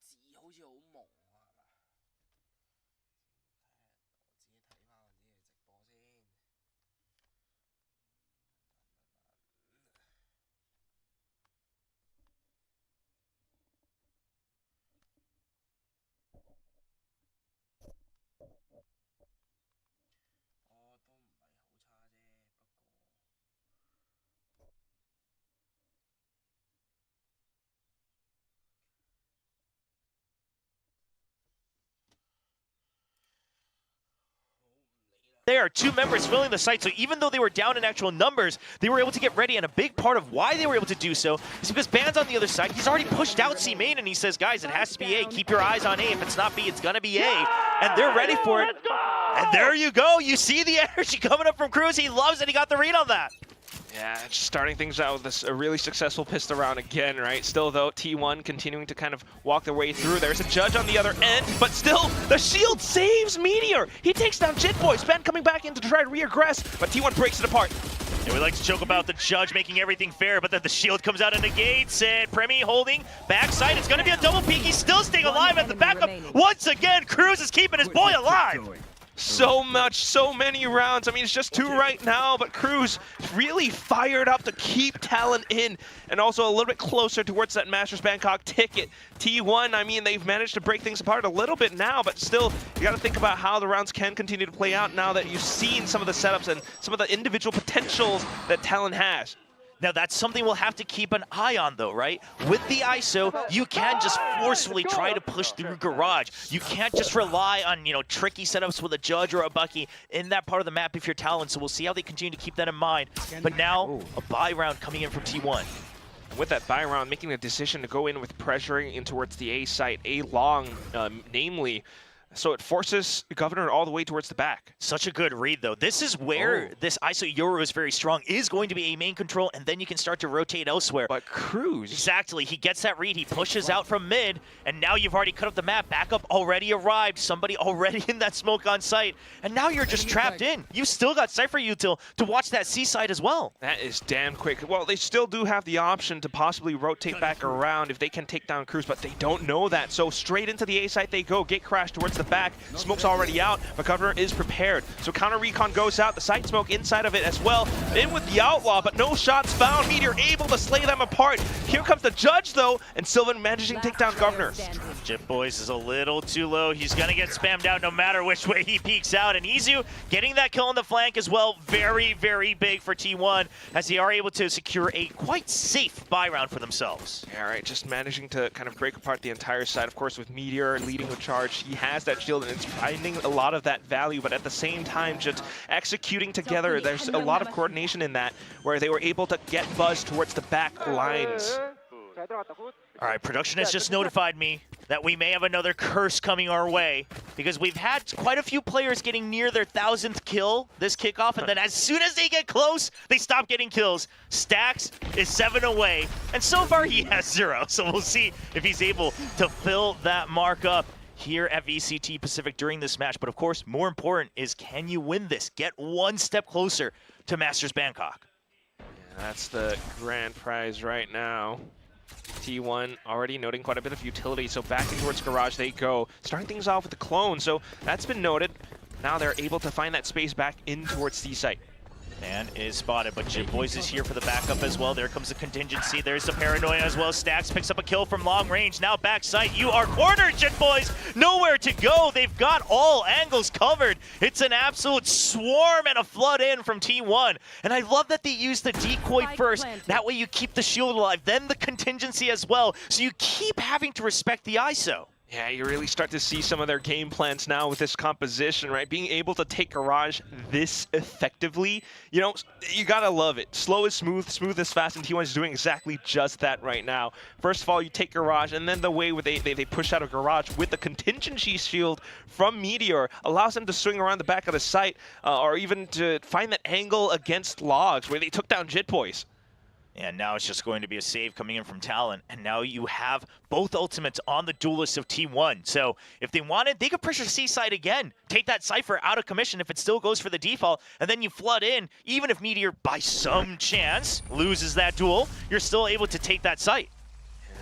字好似好朦啊，係嘛？我自己睇翻我自己嘅直播先。哦，都唔係好差啫，There are two members filling the site, so even though they were down in actual numbers, they were able to get ready, and a big part of why they were able to do so is because Ban's on the other side. He's already pushed out C main, and he says, guys, it has to be A. Keep your eyes on A. If it's not B, it's gonna be A. And they're ready for it. And there you go. You see the energy coming up from Cruz. He loves it. He got the read on that. Yeah, starting things out with this a really successful pistol round again, right? Still, though, T1 continuing to kind of walk their way through. There's a judge on the other end, but still, the shield saves Meteor. He takes down Jitboy. Spen coming back in to try to reaggress, but T1 breaks it apart. And we like to joke about the judge making everything fair, but then the shield comes out and negates it. Premi holding backside. It's going to be a double peek. He's still staying alive at the backup. Once again, Cruz is keeping his boy alive. So many rounds. I mean, it's just 2 right now, but Cruz really fired up to keep Talon in, and also a little bit closer towards that Masters Bangkok ticket. T1, I mean, they've managed to break things apart a little bit now, but still, you got to think about how the rounds can continue to play out now that you've seen some of the setups and some of the individual potentials that Talon has. Now that's something we'll have to keep an eye on though, right? With the ISO, you can just forcefully try to push through Garage. You can't just rely on, tricky setups with a Judge or a Bucky in that part of the map if you're Talon, so we'll see how they continue to keep that in mind. But now, a buy round coming in from T1. And with that buy round, making a decision to go in with pressuring in towards the A site, A long, namely. So it forces Governor all the way towards the back. Such a good read, though. This is where this ISO Euro is very strong, is going to be a main control, and then you can start to rotate elsewhere. But Cruz... Exactly. He gets that read. He pushes out from mid, and now you've already cut up the map. Backup already arrived. Somebody already in that smoke on site. And now you're just trapped in. You've still got Cypher Util to watch that C side as well. That is damn quick. Well, they still do have the option to possibly rotate back around if they can take down Cruz, but they don't know that. So straight into the A site they go. Gate crash towards the back. Smoke's already out, but Governor is prepared. So counter recon goes out, the side smoke inside of it as well. In with the Outlaw, but no shots found. Meteor able to slay them apart. Here comes the Judge though, and Sylvan managing to take down Governor. Jitboys is a little too low. He's gonna get spammed out no matter which way he peeks out. And Izu getting that kill on the flank as well. Very, very big for T1 as they are able to secure a quite safe buy round for themselves. Yeah, right, just managing to kind of break apart the entire side. Of course, with Meteor leading the charge, he has that shield and it's finding a lot of that value, but at the same time, just executing together. There's a lot of coordination in that, where they were able to get Buzz towards the back lines. All right, production has just notified me that we may have another curse coming our way because we've had quite a few players getting near their 1000th kill this kickoff, and then as soon as they get close, they stop getting kills. Stacks is 7 away, and so far he has 0, so we'll see if he's able to fill that mark up here at VCT Pacific during this match. But of course, more important is, can you win this? Get one step closer to Masters Bangkok. Yeah, that's the grand prize right now. T1 already noting quite a bit of utility, so back in towards Garage they go. Starting things off with the clone, so that's been noted. Now they're able to find that space back in towards C site. Man is spotted, but Jitboys is here for the backup as well. There comes the contingency. There's the paranoia as well. Stacks picks up a kill from long range. Now backside, you are cornered, Jitboys. Nowhere to go. They've got all angles covered. It's an absolute swarm and a flood in from T1. And I love that they use the decoy first. That way you keep the shield alive. Then the contingency as well. So you keep having to respect the ISO. Yeah, you really start to see some of their game plans now with this composition, right? Being able to take Garage this effectively, you gotta love it. Slow is smooth, smooth is fast, and T1 is doing exactly just that right now. First of all, you take Garage, and then the way they push out of Garage with the contingency shield from Meteor allows them to swing around the back of the site, or even to find that angle against Logs, where they took down Jitboys. And now it's just going to be a save coming in from Talon. And now you have both ultimates on the duelist of T1. So if they wanted, they could pressure C-side again. Take that Cypher out of commission if it still goes for the default. And then you flood in. Even if Meteor, by some chance, loses that duel, you're still able to take that site.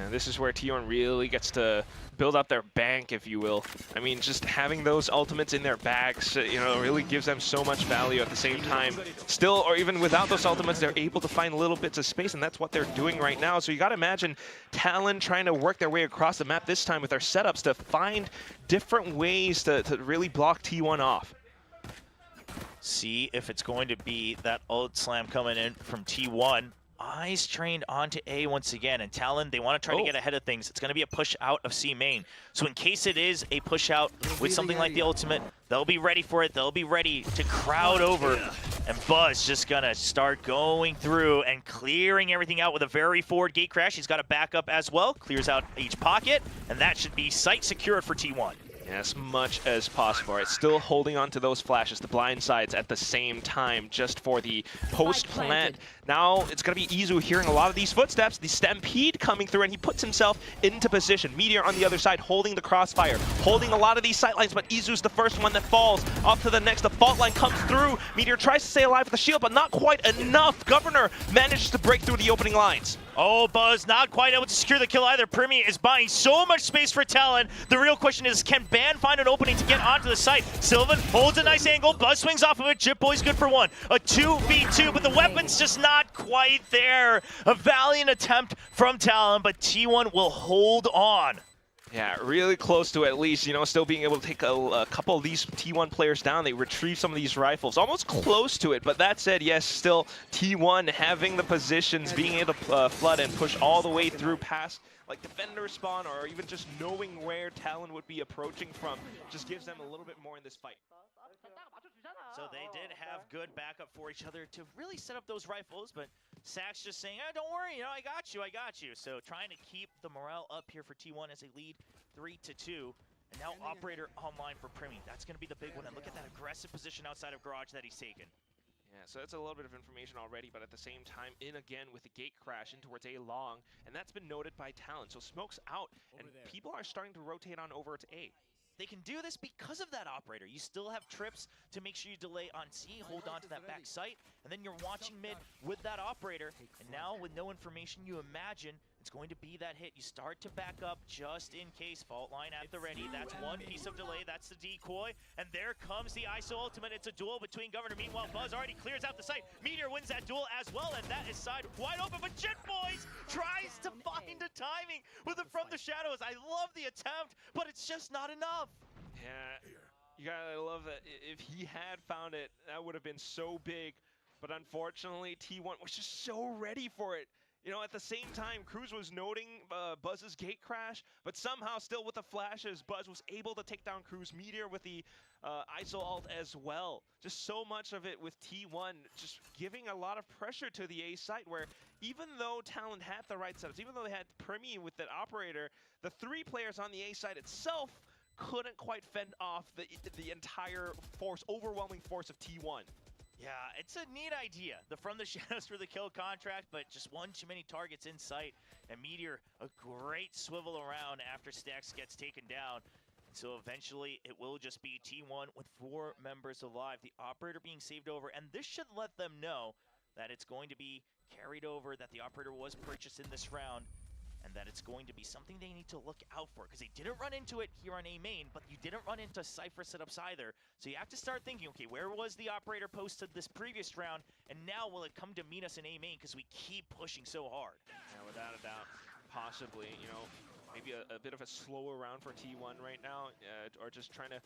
And this is where T1 really gets to build up their bank, if you will. I mean, just having those ultimates in their bags, really gives them so much value at the same time. Still, or even without those ultimates, they're able to find little bits of space, and that's what they're doing right now. So you got to imagine Talon trying to work their way across the map this time with their setups to find different ways to really block T1 off. See if it's going to be that ult slam coming in from T1. Eyes trained onto A once again, and Talon, they want to try to get ahead of things. It's going to be a push out of C main. So in case it is a push out with something like the ultimate, they'll be ready for it. They'll be ready to crowd over. And Buzz just going to start going through and clearing everything out with a very forward gate crash. He's got a backup as well. Clears out each pocket, and that should be site secured for T1. As much as possible. Right? Still holding on to those flashes, the blind sides at the same time, just for the post plant. Now it's going to be Izu hearing a lot of these footsteps, the stampede coming through, and he puts himself into position. Meteor on the other side holding the crossfire, holding a lot of these sight lines, but Izu's the first one that falls. Off to the next, the fault line comes through. Meteor tries to stay alive with the shield, but not quite enough. Governor manages to break through the opening lines. Oh, Buzz not quite able to secure the kill either. Primi is buying so much space for Talon. The real question is, can Ban find an opening to get onto the site? Sylvan holds a nice angle. Buzz swings off of it. Jip Boy's good for one. A 2v2, but the weapon's just not quite there. A valiant attempt from Talon, but T1 will hold on. Yeah, really close to at least, still being able to take a couple of these T1 players down. They retrieve some of these rifles. Almost close to it, but that said, yes, still T1 having the positions, being able to flood and push all the way through past like defender spawn, or even just knowing where Talon would be approaching from, just gives them a little bit more in this fight. So they did have good backup for each other to really set up those rifles, but Sax just saying, don't worry, I got you. So trying to keep the morale up here for T1 as they lead 3-2. And now Operator online for Primi. That's going to be the big one. And look at that aggressive position outside of Garage that he's taken. Yeah, so that's a little bit of information already, but at the same time, in again with the gate crash in towards A long, and that's been noted by Talon. So smoke's out, and people are starting to rotate on over to A. They can do this because of that operator. You still have trips to make sure you delay on C, hold on to that back sight, and then you're watching mid with that operator. And now with no information, you imagine it's going to be that hit. You start to back up just in case. Fault line at the ready. That's one piece of delay. That's the decoy. And there comes the ISO ultimate. It's a duel between Governor. Meanwhile, Buzz already clears out the site. Meteor wins that duel as well, and that is side wide open. But Jet Boys tries to find a timing with it from the shadows. I love the attempt, but it's just not enough. Yeah, you gotta love that. If he had found it, that would have been so big. But unfortunately, T1 was just so ready for it. At the same time, Cruz was noting Buzz's gate crash, but somehow still with the flashes, Buzz was able to take down Cruz. Meteor with the ISO ult as well. Just so much of it with T1, just giving a lot of pressure to the A site, where even though Talon had the right setups, even though they had Primi with that operator, the three players on the A site itself couldn't quite fend off the entire force, overwhelming force of T1. Yeah, it's a neat idea. The From the Shadows for the kill contract, but just one too many targets in sight. And Meteor, a great swivel around after Stax gets taken down. And so eventually it will just be T1 with 4 members alive. The operator being saved over, and this should let them know that it's going to be carried over, that the operator was purchased in this round, and that it's going to be something they need to look out for, because they didn't run into it here on A main, but you didn't run into Cypher setups either. So you have to start thinking, okay, where was the operator posted this previous round, and now will it come to meet us in A main, because we keep pushing so hard. Yeah, without a doubt, possibly, maybe a bit of a slower round for T1 right now, or just trying to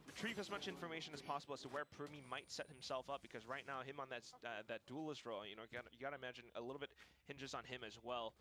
retrieve as much information as possible as to where Primi might set himself up, because right now him on that duelist role, you gotta imagine a little bit hinges on him as well.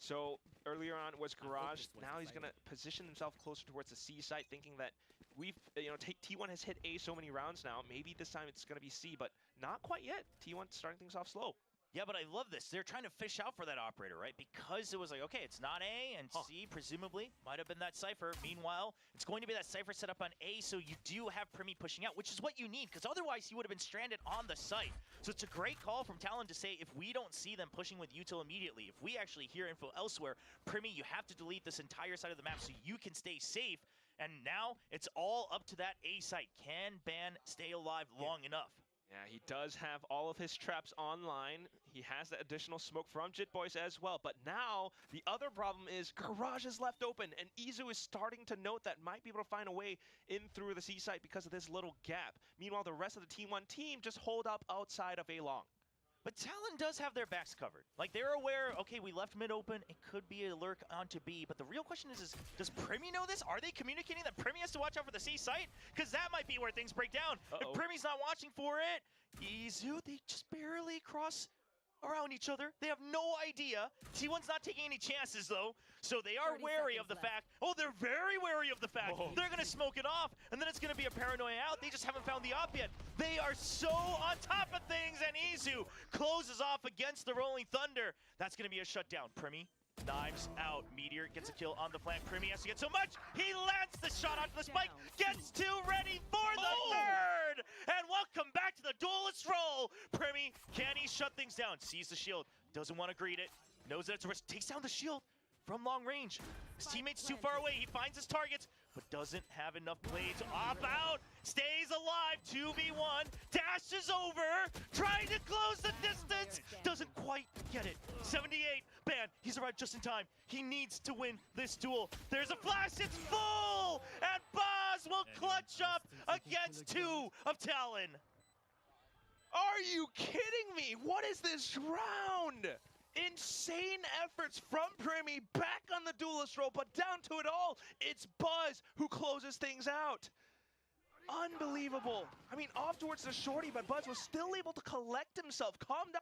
So earlier on was Garage. Now he's gonna position himself closer towards the C site, thinking that T1 has hit A so many rounds now. Maybe this time it's gonna be C, but not quite yet. T1 starting things off slow. Yeah, but I love this. They're trying to fish out for that operator, right? Because it was like, okay, it's not A, and C presumably might have been that Cypher. Meanwhile, it's going to be that Cypher set up on A, so you do have Primi pushing out, which is what you need, because otherwise he would have been stranded on the site. So it's a great call from Talon to say, if we don't see them pushing with util immediately, if we actually hear info elsewhere, Primi, you have to delete this entire side of the map so you can stay safe. And now it's all up to that A site. Can Ban stay alive long enough? Yeah, he does have all of his traps online. He has the additional smoke from Jit Boys as well. But now, the other problem is Garage is left open, and Izu is starting to note that might be able to find a way in through the C site because of this little gap. Meanwhile, the rest of the T1 team just hold up outside of A Long. But Talon does have their backs covered. Like, they're aware, okay, we left mid open, it could be a lurk onto B, but the real question is does Primy know this? Are they communicating that Primy has to watch out for the C site? Because that might be where things break down. If Primy's not watching for it, Izu, they just barely cross around each other. They have no idea. T1's not taking any chances, though, so they are wary of the fact. Oh, they're very wary of the fact. They're going to smoke it off, and then it's going to be a paranoia out. They just haven't found the op yet. They are so on top of things, and Izu closes off against the Rolling Thunder. That's going to be a shutdown. Primy, knives out. Meteor gets a kill on the flank. Primy has to get so much. He lands the shot onto the spike, gets two, ready for the third! And welcome back to the duelist role. Primy, can he shut things down? Sees the shield, doesn't want to greet it, knows that it's a risk, takes down the shield from long range. His teammate's too far away. He finds his targets, but doesn't have enough play to op out. Stays alive, 2v1, dashes over, trying to close the distance. Doesn't quite get it. 78, Ban, he's arrived just in time. He needs to win this duel. There's a flash, it's full! And Boz will clutch up against two of Talon. Are you kidding me? What is this round? Insane efforts from Primy, back on the duelist role, but down to it all, it's Buzz who closes things out. Unbelievable. I mean, off towards the shorty, but Buzz was still able to collect himself, calm down.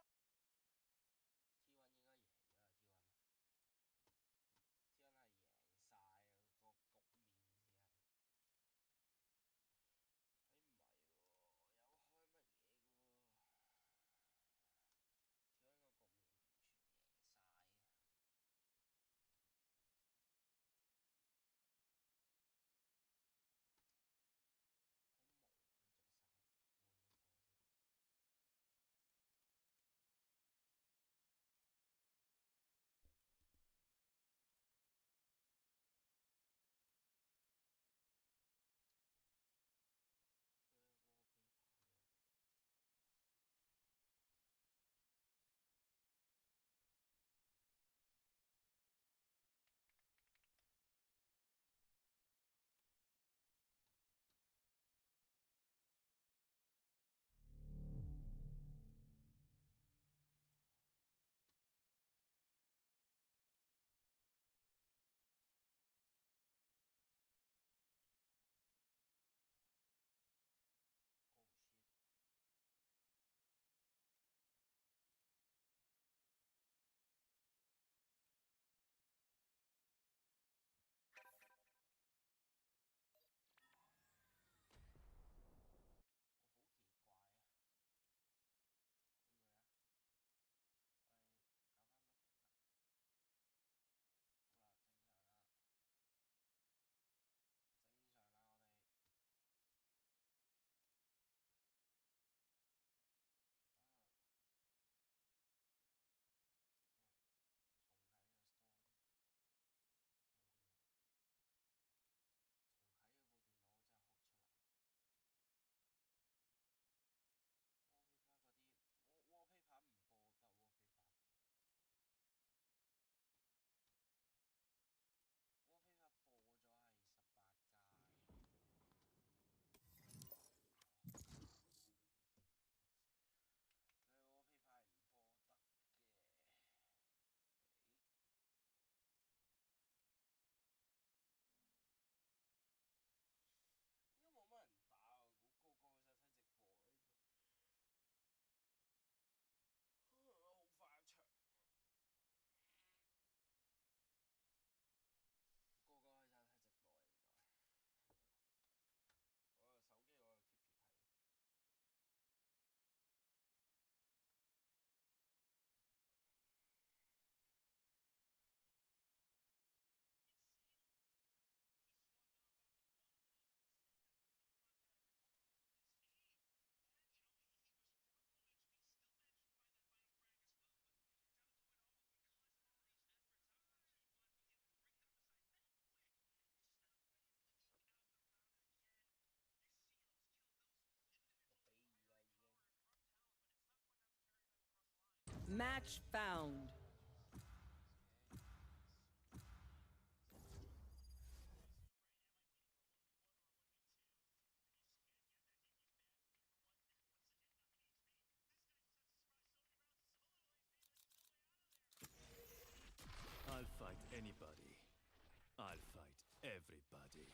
Match found. I'll fight anybody. I'll fight everybody.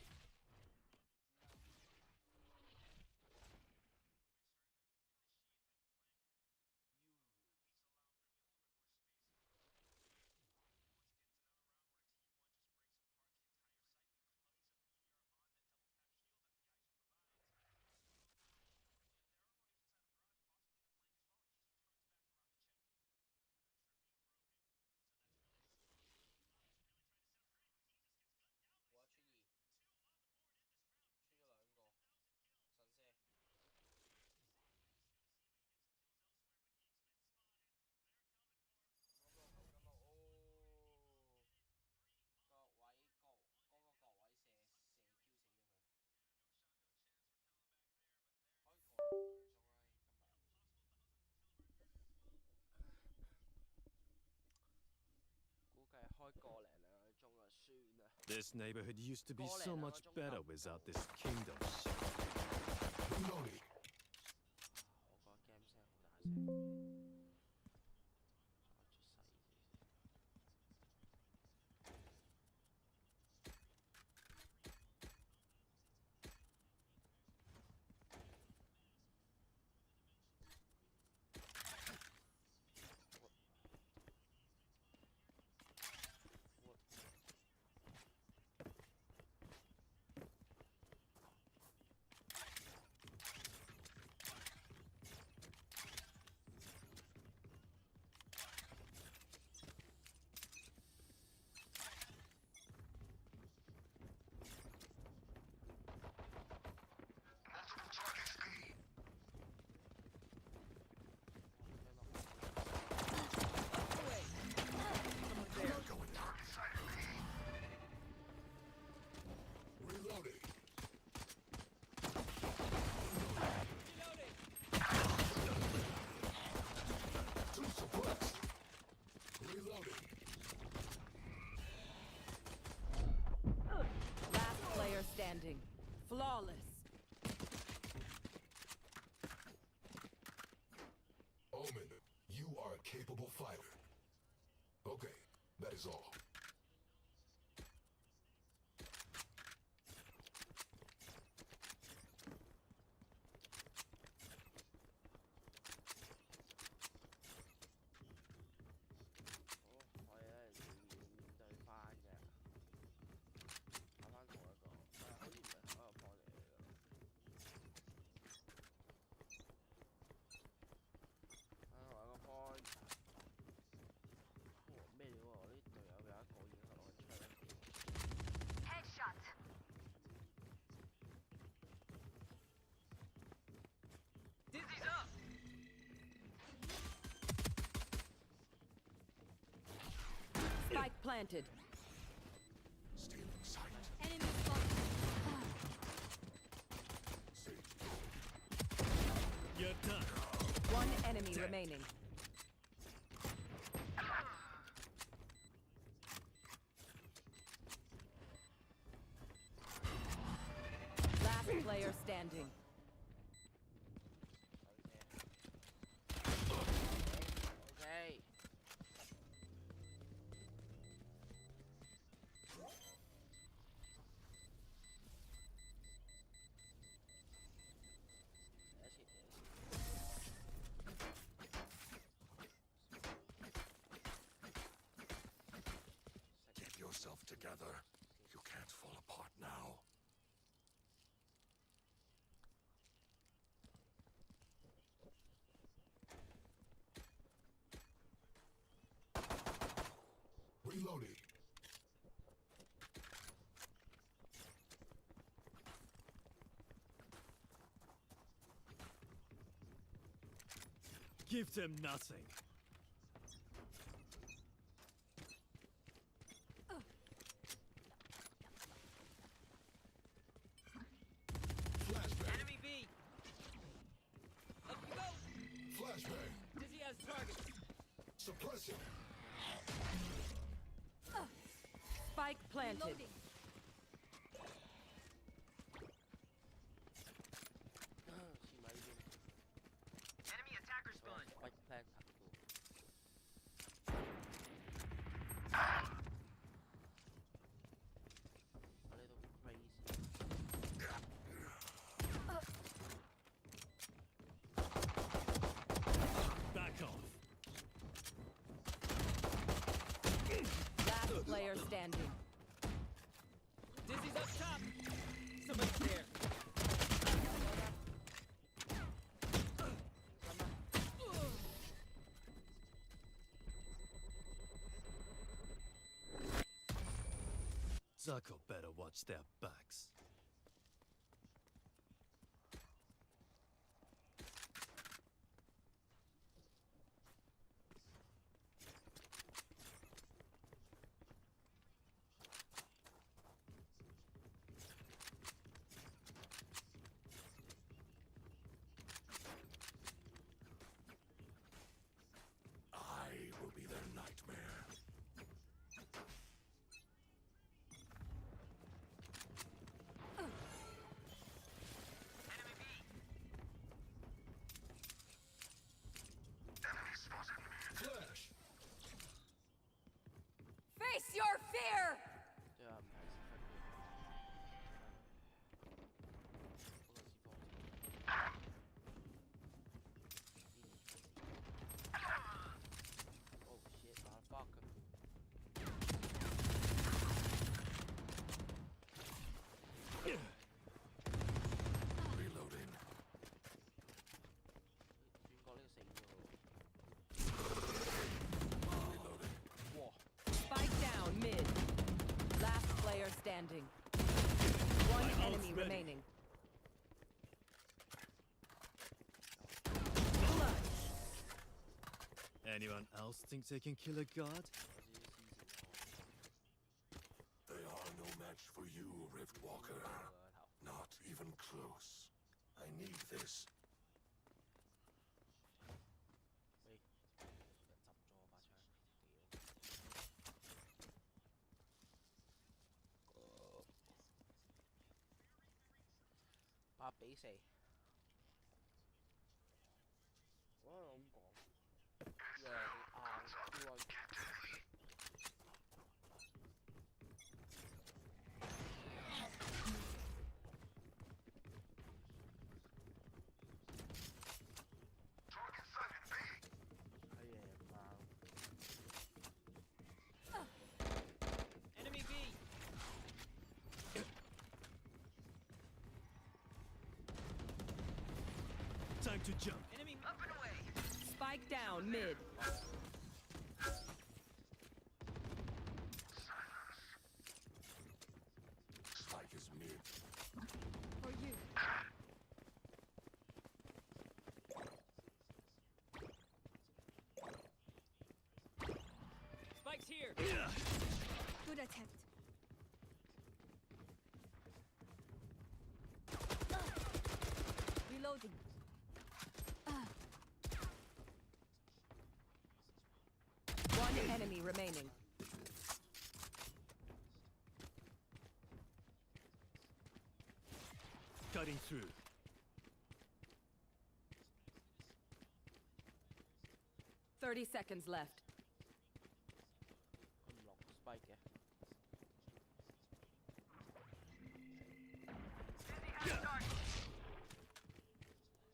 This neighborhood used to be so much better without this kingdom shit. Reloading. 我覺得 game 聲好大聲。Standing. Flawless. Omen, you are a capable fighter. Okay, that is all. Spike planted. Stealing sight. Enemy spotted. You're done. One enemy remaining. Last player standing. Okay. Get yourself together. You can't fall apart now. Reloading. Give them nothing. Flashbang. Enemy B. Up you go. Flashbang. Dizzy has targets. Suppressing. Spike planted. Enemy attacker spawn. Spike plant ถักตัว A little crazy. Back off. Last player standing. Dizzy's up top. Somebody's there. Zuko better watch their backs. I will be their nightmare. Flash. Face your fear! Yeah, oh shit, motherfucker. Reloading. 轉角呢個死咗 Reloading. 喎。哇！ Spike down mid. Last player standing. One enemy ready. remaining. Anyone else think they can kill a god? They are no match for you, Rift Walker. 頭 Not even close. I need this. 喂，俾人執咗我把槍，屌！8比4，我係咁講，贏硬喎。係贏硬。Enemy B。 Time to jump. Enemy up and away. Spike down mid. Spike is mid. For you. Spike's here. Good attempt. Reloading. One enemy remaining. Cutting through. Thirty seconds left. 佢唔落 spike 嘅。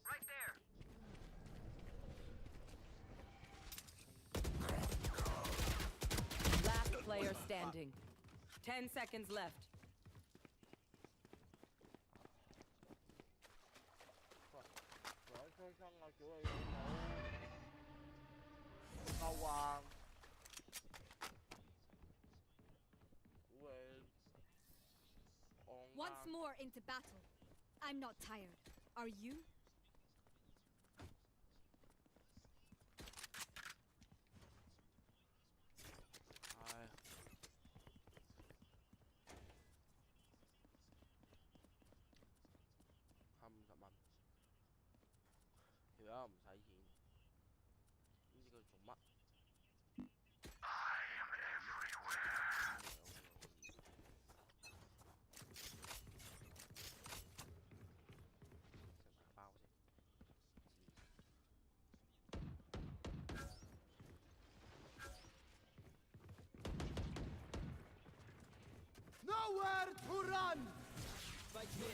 Right there. Last player standing. 10 seconds left. 喂，攞槍啊！屌你老母！夠啊！屌你！ Once more into battle. I'm not tired. Are you? 唉，慳50蚊，條友唔使錢，唔知佢做乜。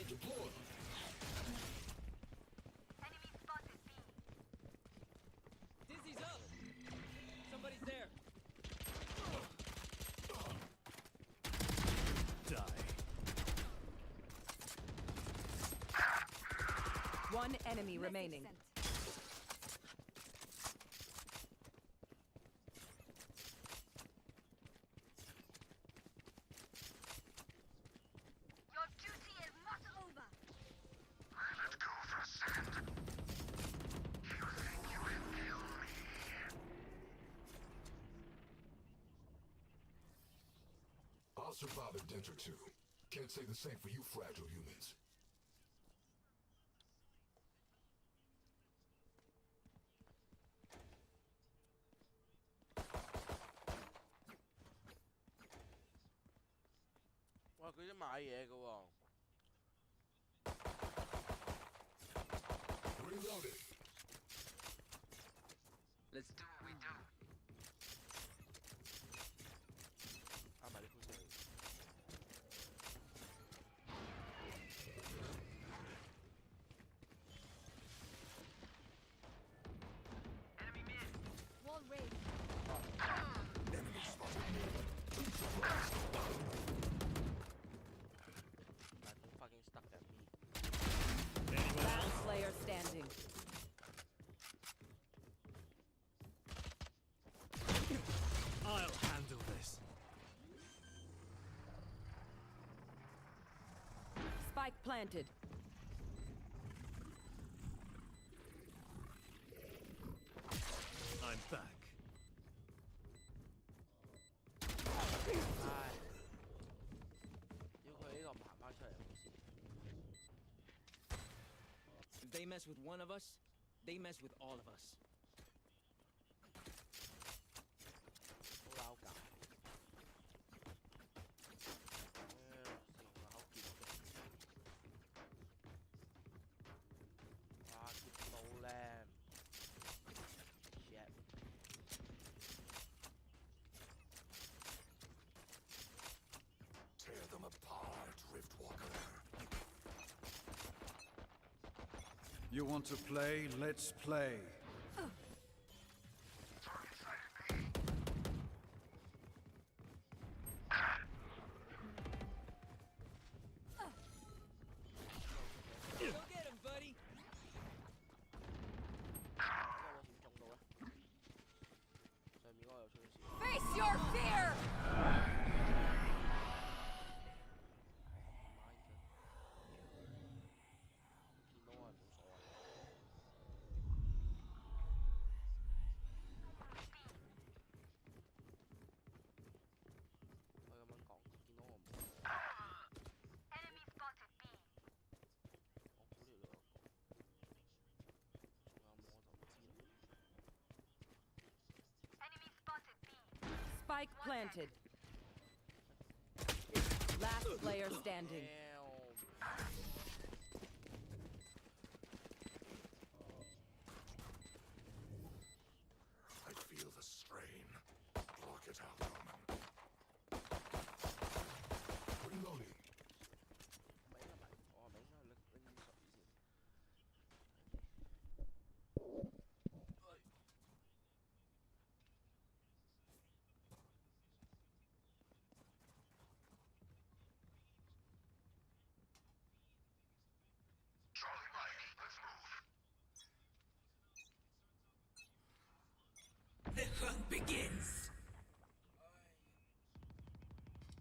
Deploy. Dizzy's up! Somebody's there! Die. One enemy remaining. Sent. Your duty is not over. I'll survive a dent or two. Can't say the same for you fragile humans. Wow, 佢都買嘢嘅喎。 Reloaded. Let's do what we do. 啱埋啲灰色。Wall raid. Fucking stuck at me. Last player standing. I'll handle this. Spike planted. I'm back. 唉，要佢呢個爬翻出嚟冇事。 If they mess with one of us, they mess with all of us. 好撈架。成口結嘅。哇，結到靚。Shit。 Tear them apart, Riftwalker. You want to play? Let's play. Go get him, buddy! 點中到咧？上面嗰個又出咗事。 Face your fear! 見到我係冇所謂。我咁樣講，見到我唔。 Enemy spotted B. 我估呢度有個，仲有冇我就唔知啦。 Enemy spotted B. Spike planted. Last player standing. I feel the strain. Block it out, Roman. Reloading. 咪應該咪，我係咪應該拎啲水先？ Charlie Mike, let's move. The hunt begins!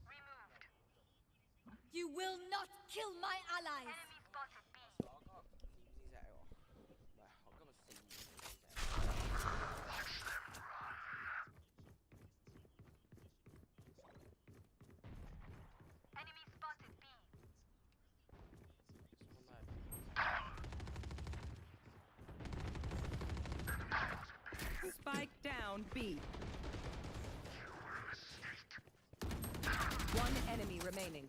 Removed. You will not kill my allies. Enemy spotted B. 我今日5點先醒喎，唔係我今日4點先醒。 Enemy spotted B. Spike down B. One enemy remaining.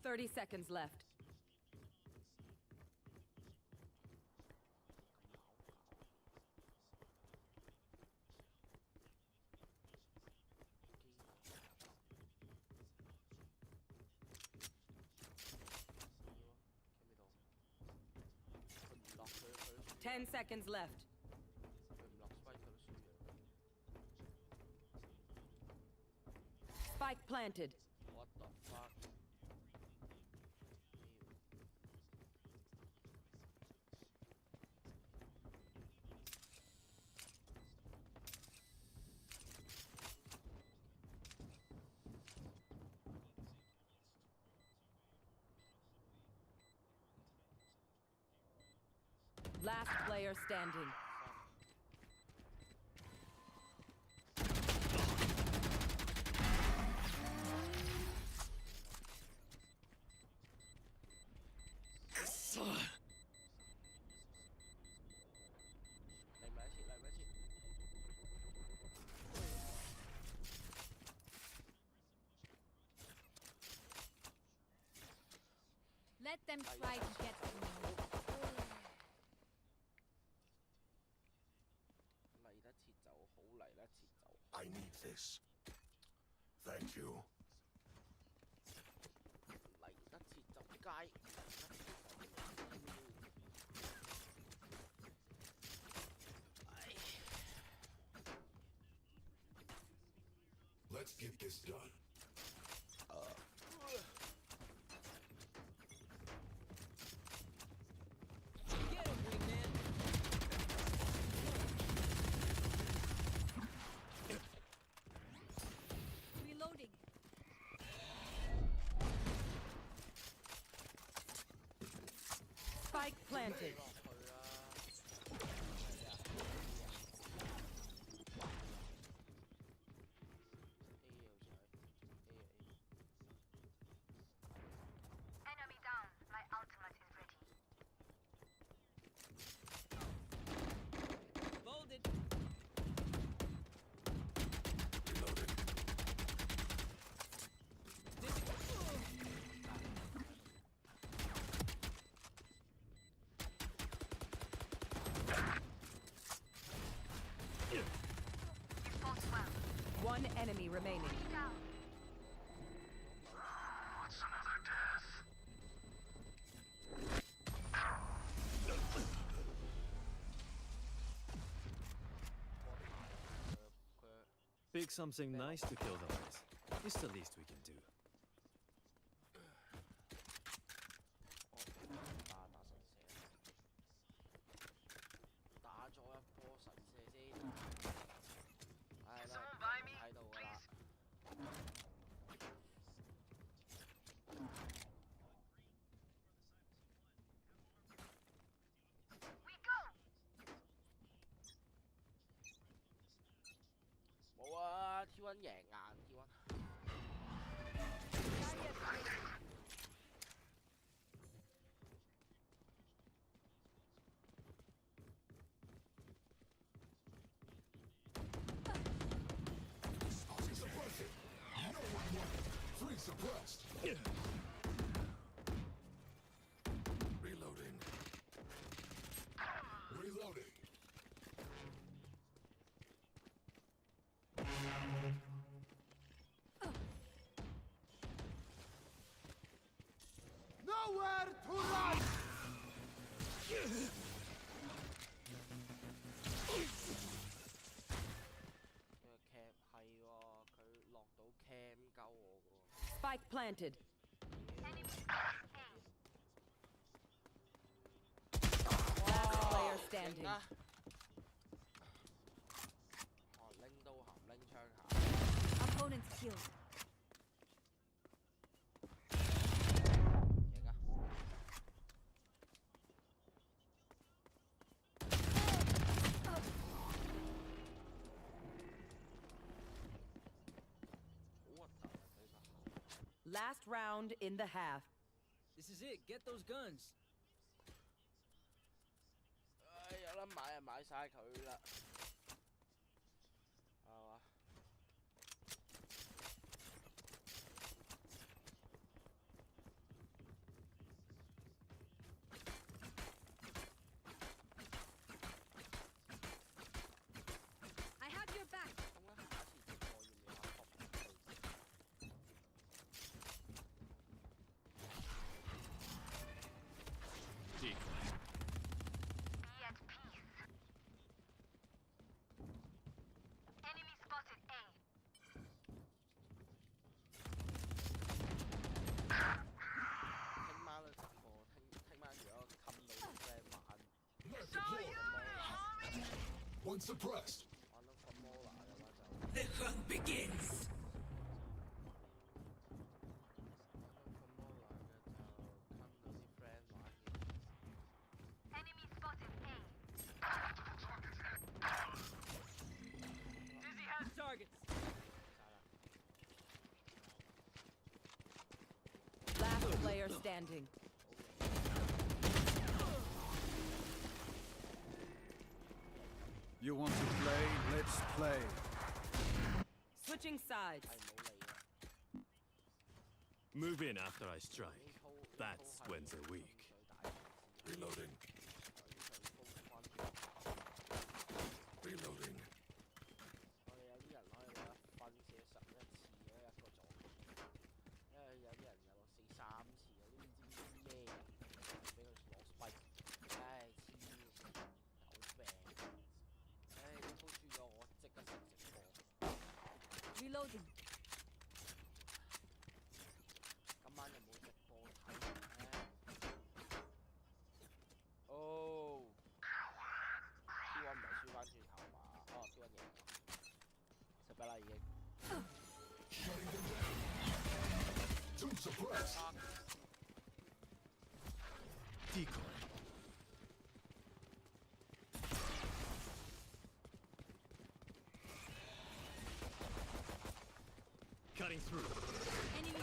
30 seconds left. Ten seconds left. Spike planted. What the fuck? Last player standing. Let them try to get to me. I need this. Thank you. Let's get this done. Get him, wingman. Reloading. Spike planted. Enemy down. My ultimate is ready. Folded. Reloaded. One enemy remaining. What's another death? Pick something nice to kill them with. It's the least we can do.冇啊，T1 贏硬 T1。Suppressing. No one won. 3 suppressed. Reloading. Reloading. Nowhere to run! ，cam 係喎，佢落到 cam 鳩我喎。 Spike planted. Last player 勁 standing. 啊！哦，拎刀鹹拎槍鹹。 Opponent's killed. 勁啊！ Last round in the half. This is it. Get those guns. 唉，有得買就買晒佢啦，係嘛？ One suppressed. 玩到瞓魔啦咁樣就。 The hunt begins. 玩到瞓魔啦嘅就坑到啲 friend 玩嘅。 Enemy spotted A. Dizzy has targets. Last player standing. You want to play? Let's play. Switching sides. 係冇嚟嘅。 Move in after I strike. That's when they're weak. Reloading. Reloading. 我哋有啲人可以攞一分射11次嘅一個組，因為有啲人有落4、3次，有啲唔知咩人俾佢攞 spike， 唉黐線，有病！唉，你 push 輸咗我即刻食直播。 Reloading. 今晚有冇直播睇咧？哦，T1唔係輸翻轉頭嘛？哦，T1贏咗，食得啦已經。 Shutting them down. Two suppressed. Decoy. Cutting through. Enemy.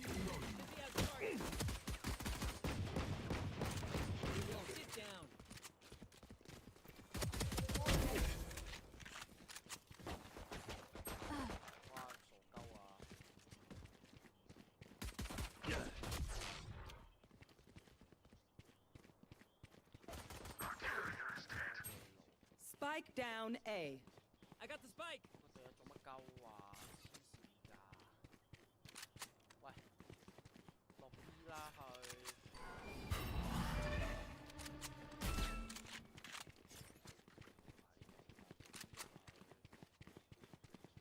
Dizzy has targets. Sit down. 哇，傻鳩啊！ Yeah. Spike down A. I got the spike. 個隊友做乜鳩啊？黐線㗎！喂，落 B 啦去。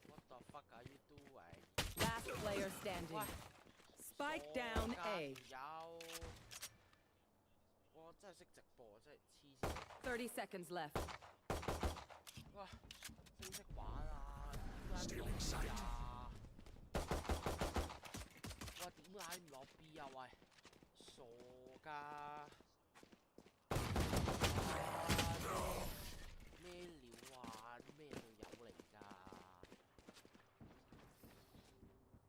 What the fuck are you doing？ Last player standing. 喂， Spike down A. 有，我真係識直播，真係黐線。 30 seconds left. 哇，識唔識玩啊？點解唔 Stealing 落 sight. B 啊？哇，點解唔落 B 啊？喂，傻㗎！咩料啊？咩隊友嚟㗎？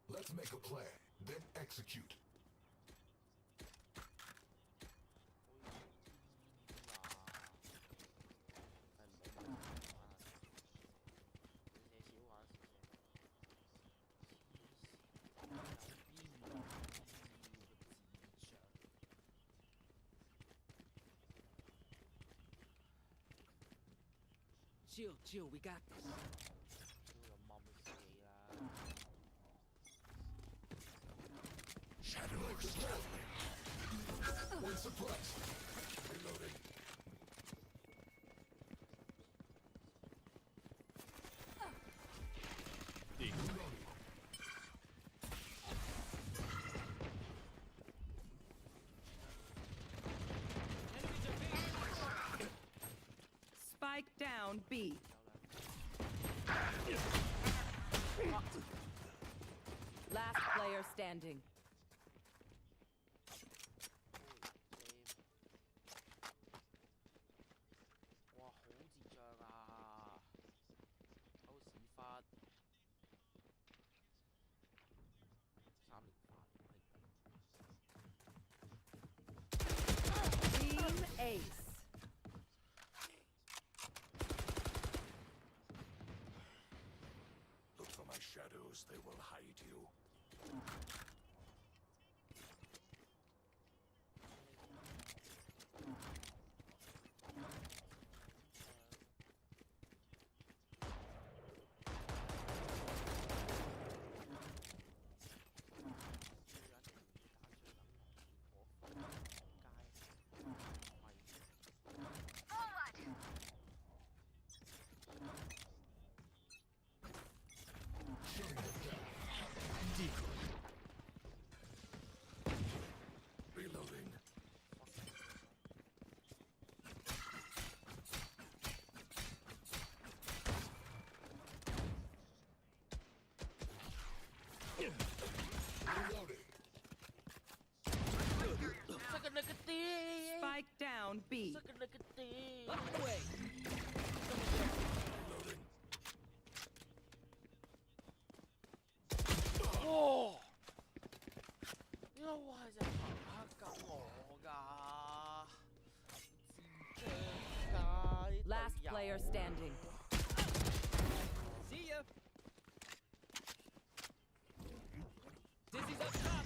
Let's make a plan, then execute. ，Chill, chill. We got this. 都有冧死啦！ Shadow extract. One suppressed. Reloading. Decoy. Enemies are big. Spike down B. Last player standing. 哇，好智障啊！偷屎忽，3連發，兄弟。 Team Ace. Look for my shadows, they will hide you. down B. Suck it like a dick. Up the way. Whoa! 點解我係隻黑緊我㗎？點解 Last player standing. See ya. Dizzy's up top.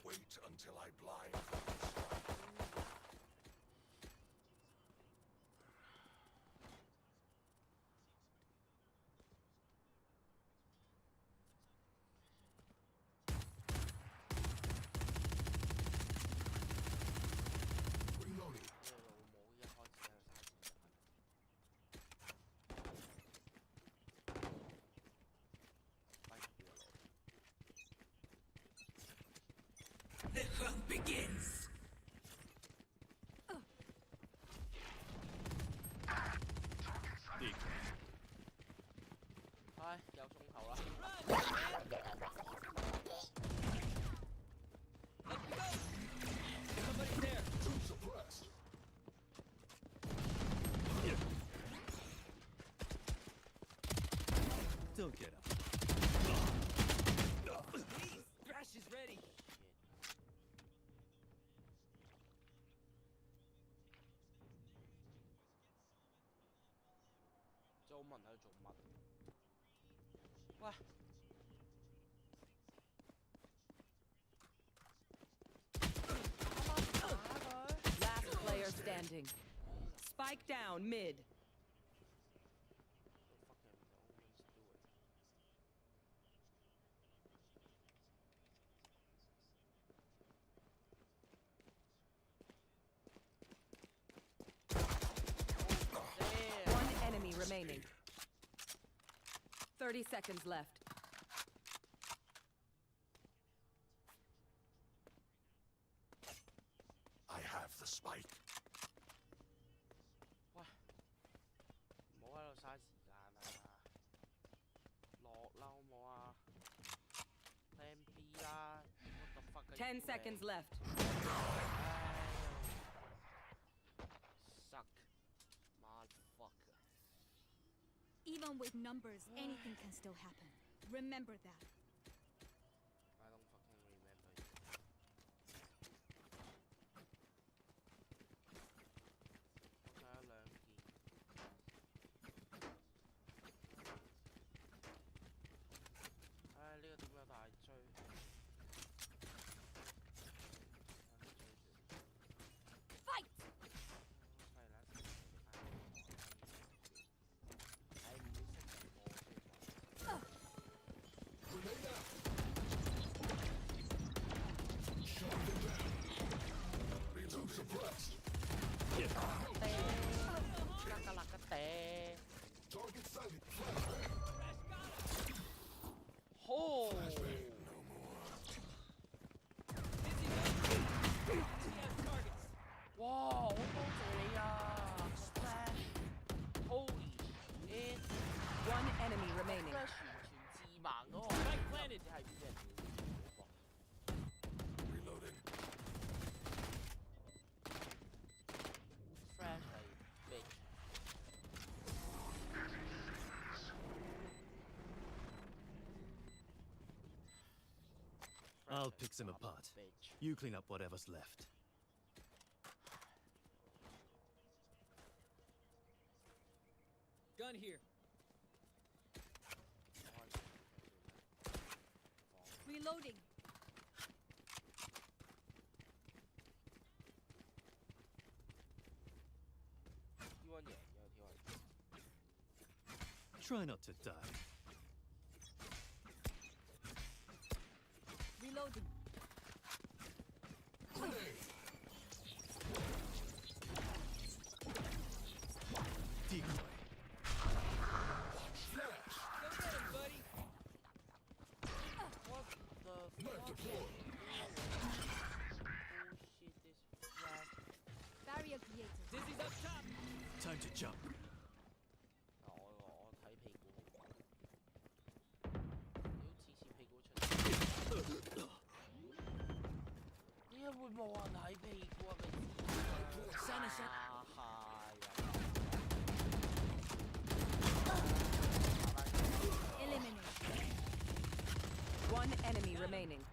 Wait until I blind. Reloading. 你老母一開始喺度嘥時間。跛咗老。 The hunt begins. 唉，有送頭啦。 Let's go. Somebody's there. Too suppressed. Don't get up. Please. Thrash is ready. 周文喺度做乜？喂！ Last player standing. Spike down mid. What the fuck are the Omens doing? Damn! One enemy remaining. 30 seconds left. I have the spike. 喂，唔好喺度嘥時間啊！落啦好唔好啊？Plan B 啦！What the fuck are you 10 seconds doing? left. Suck, motherfucker. Even with numbers, anything can still happen. Remember that. I don't fucking remember you. Okay, 有兩件。唉，呢個點有大追？ Fight! 係啦，係唔會識人播先。 Grenade out. Shut them down. Be too suppressed. 辣辣嘅嗲。 Target sighted. Flashbang. 好。 No more. Dizzy has targets. 哇！好多謝你啊 ！Holy shit！ One enemy remaining. Flash 完全致盲嗰個， Spike planted. 係邊隻？ Reloading. Flash 係 bitch。 I'll pick them apart. Bitch。 You clean up whatever's left. Gun here. Reloading. T1 贏，有 T1。 Try not to die. Reloading. Decoy. Flash. Go get him, buddy. What the Net fuck? deployed. Bullshit is flash。 Barrier created. Dizzy's up top. Time to jump. 嗱，我睇屁股好滾。屌會冇人睇屁股啊？咪刪一刪。係啊！ Eliminate. One enemy remaining.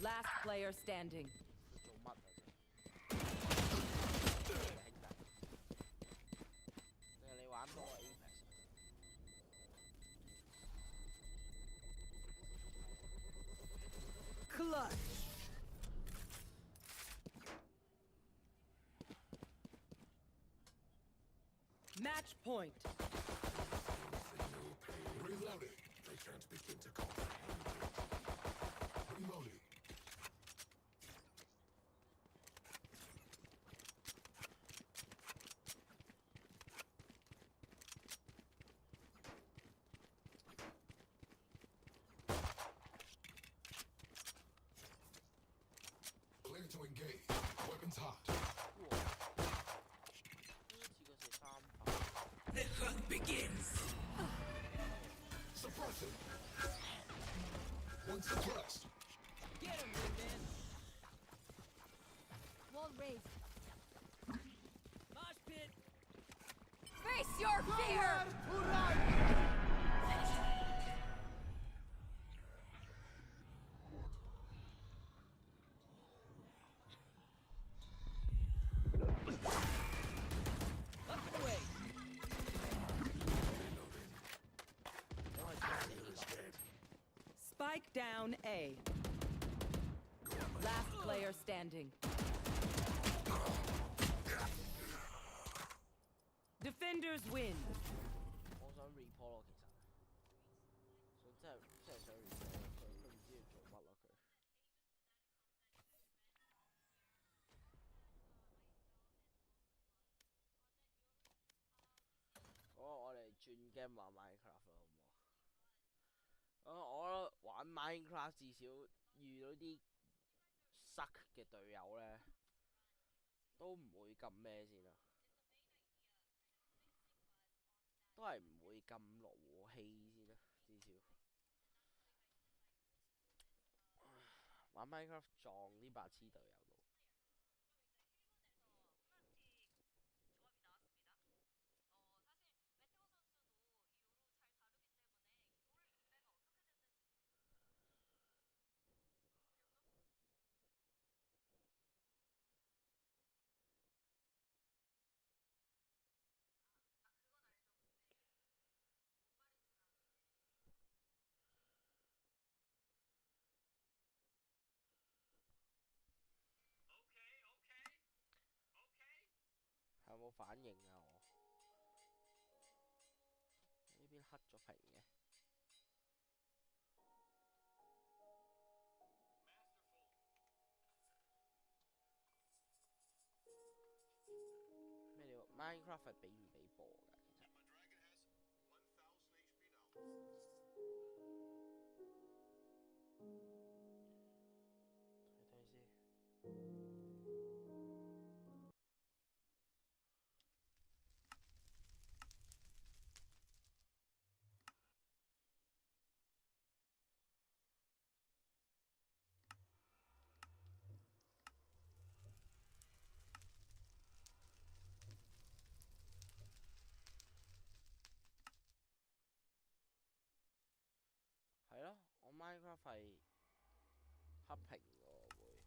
Last player standing. 做乜啊？你玩多個 Apex。 Clutch. Match point. Reloading. They can't begin to comprehend. Reloading. Clear to engage. Weapons hot. 呢次個射3發。 The hunt begins. Suppressing. One suppressed. Get him, man. Wall raised. Mosh pit. Face your fear! Up and away. Spike down A. Last player standing. Defenders win. 我想 report 咯，其實，想真係想 report 咯，佢唔知要做乜咯佢。我哋轉 game 玩 Minecraft 啦，好唔好啊？我覺得玩 Minecraft 至少遇到啲 suck 嘅隊友咧，都唔會咁咩先啊。 都係唔會咁勞氣先啦，至少。玩 Minecraft 撞啲白痴隊友度。有冇反應啊？我呢邊黑咗屏嘅。咩料 ？Minecraft 係俾唔俾播㗎？其實。睇睇先。 係咯，我 Minecraft 係黑屏喎會，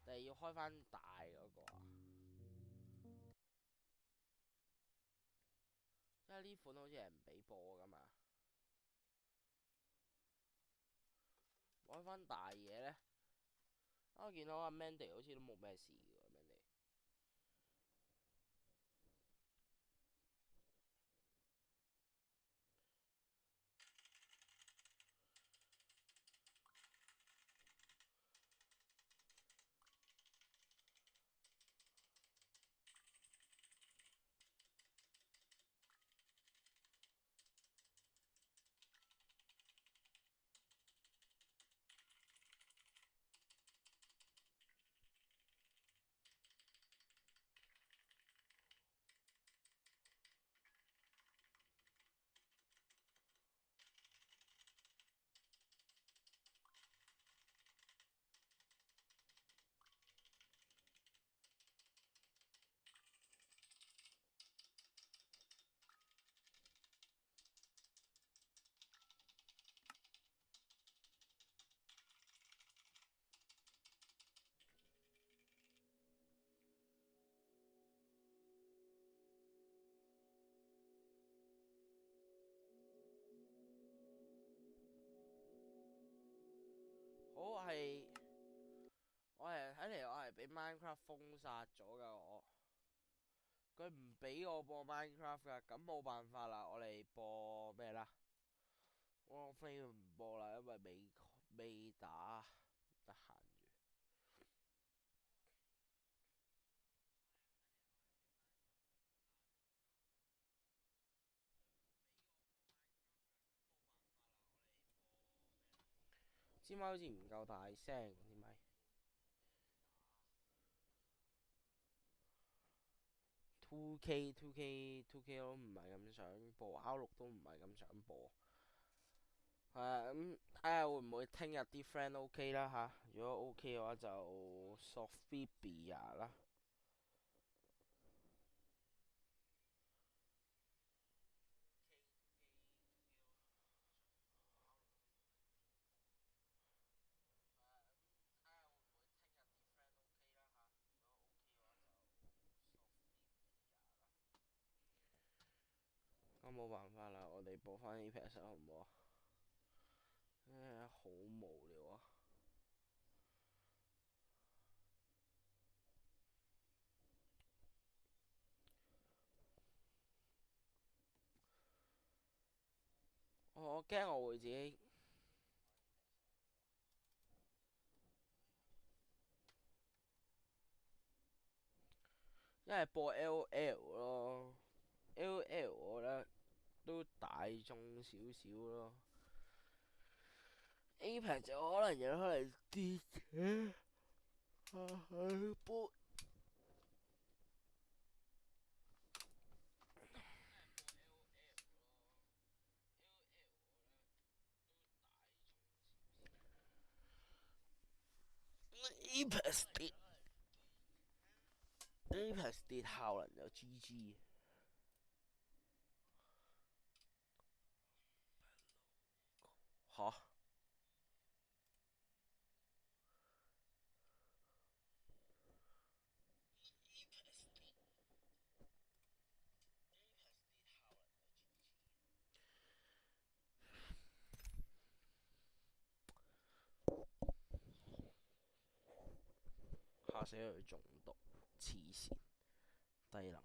定係要開翻大嗰個啊？因為呢款好似係唔俾播噶嘛。開翻大嘢咧，我見到阿 Mandy 好似都冇咩事嘅喎 ，Mandy。俾 Minecraft 封殺咗㗎我。佢唔俾我播 Minecraft 㗎，咁冇辦法啦，我哋播咩啦？Warframe 唔播啦，因為未打，唔得閒住。支咪好似唔夠大聲，支咪。2K 都唔係咁想播，R6都唔係咁想播。咁睇下會唔會聽日啲 friend OK 啦嚇，如果 OK 嘅話就 Sophia 啦。咁冇辦法啦，我哋播翻 Apex 好唔好啊？好無聊啊！我驚我會自己，因為播 LL 咯，LL 我覺得都大眾少少咯。Apex 就可能有可能啲嘅，播。Apex 跌效能就 GG。嚇！嚇死佢中毒，黐線，低能。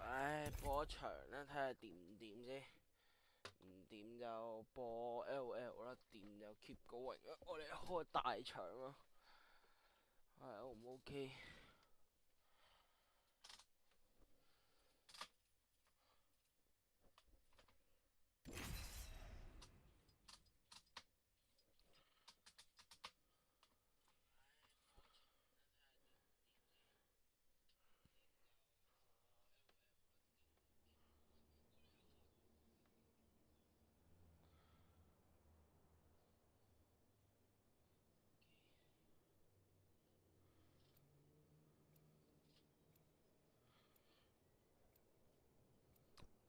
唉，播場啦，睇下掂唔掂啫。唔掂就播 LL 啦，掂就 keep going 啦。我哋開大場咯，係 O 唔 OK？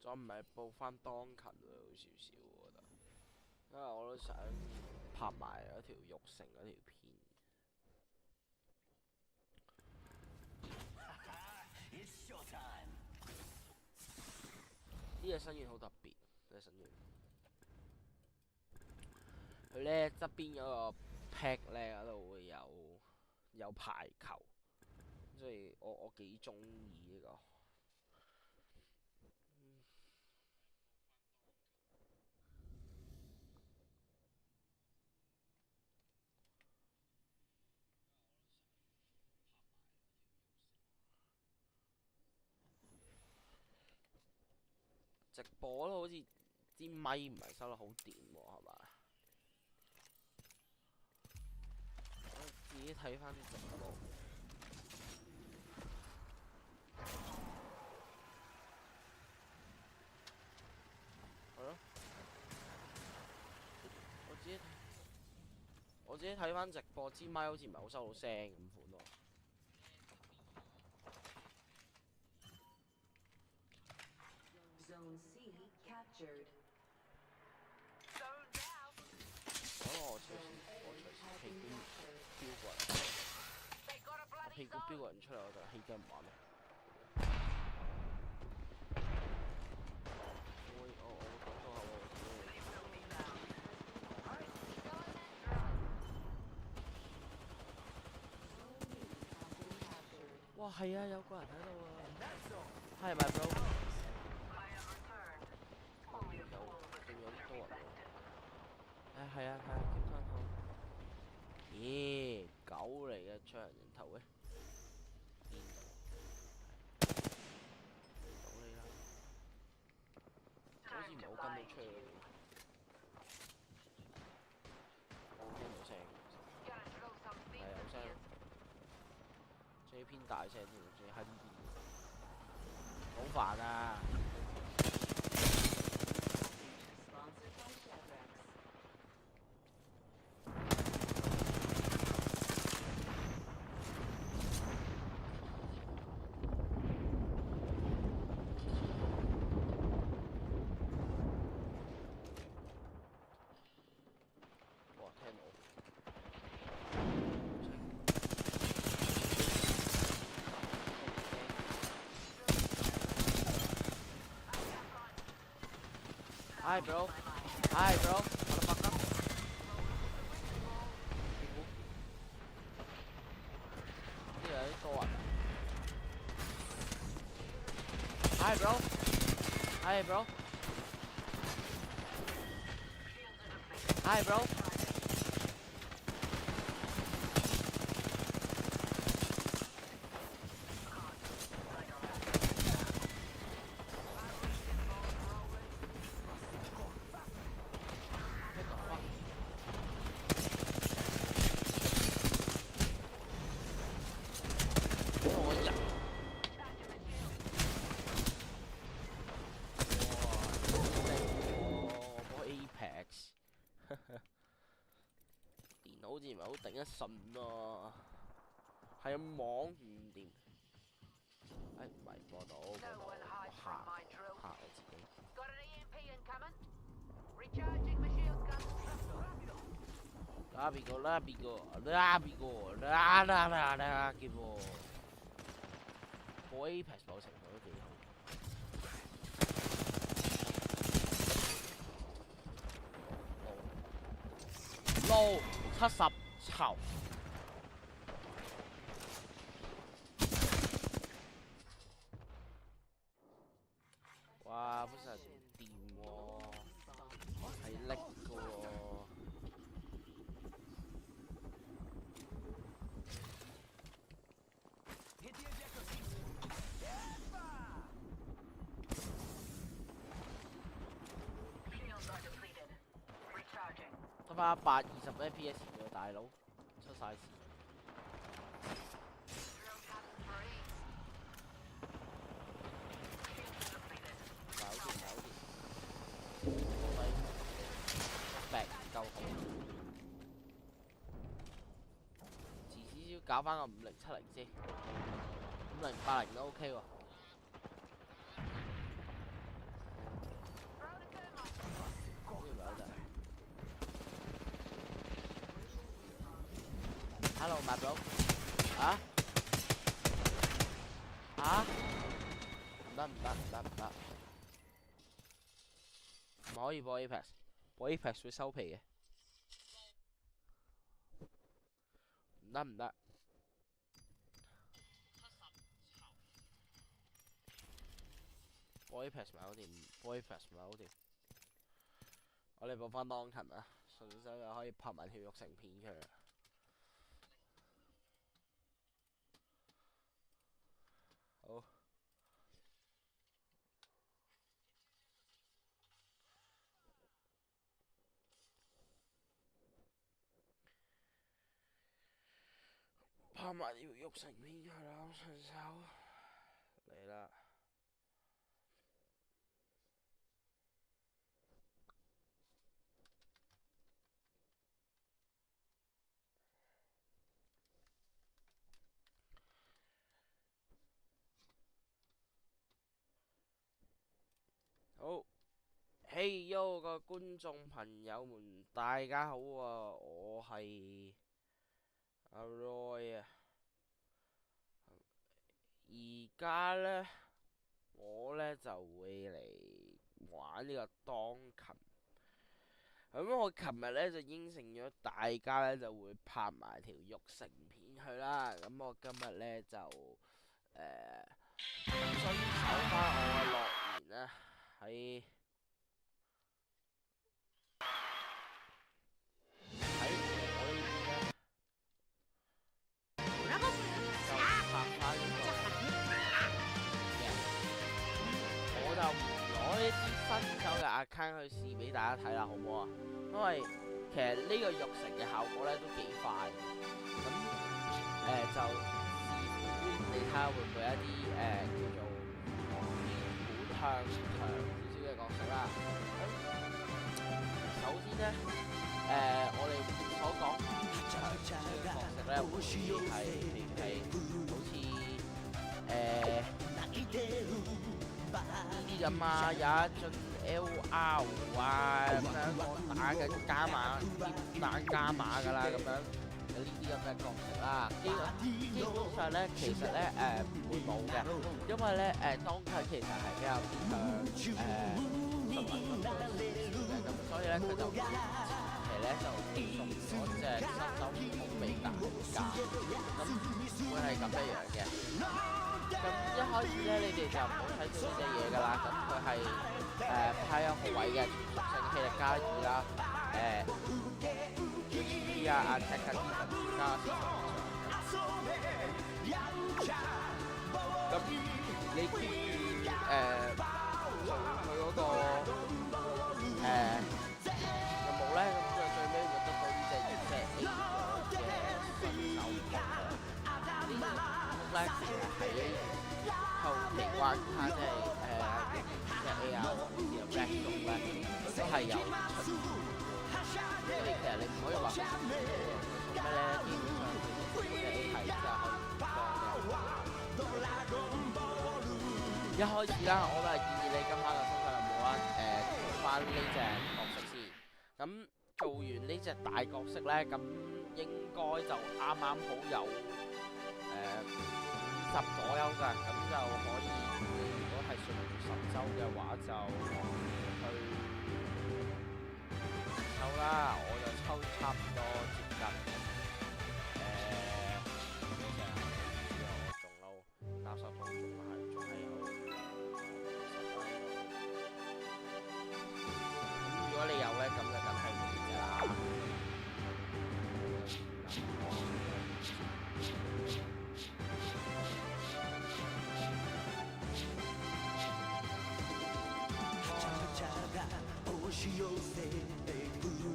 再唔係報翻Dokkan會好少少，我覺得，因為我都想拍埋嗰條玉成嗰條片。呢隻新員好特別，呢隻新員。佢咧側邊嗰個 pack 咧嗰度會有排球，所以我幾中意呢個。直播都好似支咪唔係收得好掂喎，係嘛？我自己睇翻啲直播。係咯，我我自己睇翻直播，支咪好似唔係好收到聲咁款喎。Zone C captured. 我隨時屁股飆過嚟，屁股飆個人出嚟我就氣驚唔玩咯。我講多下喎。哇，係啊，有個人喺度啊。係咪 bro？ 仲有啲多人喎。係啊，係啊，結翻好。咦，狗嚟嘅，出人人頭嘅。邊度？到你啦。好似唔係好跟到出去喎。我聽到聲。係有聲。仲要偏大聲添，仲要喺呢邊。好煩啊！哇，聽到。Hi bro. Hi bro. Motherfucker.呢度有啲多人。Hi bro. Hi bro. Hi bro. Apex 電腦好似唔係好頂得順咯，係網唔掂。哎，唔係播到，我自己。Labigo，播 Apex 某程度都幾好。路70籌。哇，本身係掂喎，係叻嘅喎。得翻120 FPS 喎，大佬出晒事。唔係好掂，放低，back 唔夠好。遲少少搞翻個5070先，5080都 OK 喎。Hello my bro， 啊？啊？唔得，唔可以播 Apex， 播 Apex 會收皮嘅。唔得。播 Apex 唔係好掂，播 Apex 唔係好掂。我哋播翻Dokkan啊，順手又可以拍埋血肉成片出嚟。好。拍埋條肉成片出嚟啦，順手嚟啦。嘿喲，各位觀眾朋友們，大家好啊！我係阿 Roy 啊。而家呢，我呢就會嚟玩呢個Dokkan。咁我琴日呢就應承咗大家呢就會拍埋條育成片去啦。咁我今日呢就遵守翻我嘅諾言啦，喺我呢邊呢，就拍翻呢個我就唔攞呢啲新手嘅 account 去試俾大家睇啦，好唔好啊？因為其實呢個育成嘅效果咧都幾快，咁就視乎你睇下會唔會一啲叫做本向強少少嘅角色啦。咁首先咧，我哋所講強少少嘅角色咧，會係譬如係好似呢啲咁啊，有一樽 LR 啊咁樣，我打緊加碼，打加碼㗎啦咁樣，有呢啲咁嘅角色啦。基本上咧，其實咧唔會冇嘅，因為咧Dokkan其實係比較偏向新聞多少少嘅，咁所以咧佢就前期咧就送咗隻新手唔好俾大家，咁會係咁一樣嘅。咁一開始咧，你哋就唔好睇少呢隻嘢㗎啦。咁佢係派1號位嘅全屬性氣力加2啦，HP 啊、attack 加2加4咁你 keep 住做佢嗰個任務咧，咁就最尾會得到呢隻2隻 A 嘅新手服嘅。呢隻服咧其實喺後期關卡即係2隻 A 啊，呢啲有 black 服咧，佢都係有出現。所以其實你唔可以話佢送咩咧，基本上佢2隻 A 係真係可以幫嘅。一開始啦，我都係建議你今晚嘅新手任務啦，做翻呢隻角色先。咁做完呢隻大角色咧，咁應該就啱啱好有50左右㗎，咁就可以。如果係順神州嘅話，就去抽啦。我就抽差唔多接近仲撈90分鐘係仲係有10蚊。咁如果你有咧，咁就梗係呢隻啦。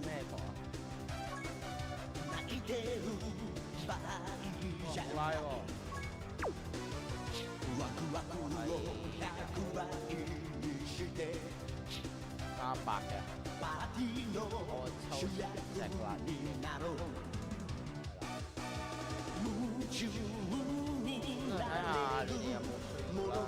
咩貨啊？好拉喎！300嘅，我抽2隻啦。睇下你哋有冇需要啦。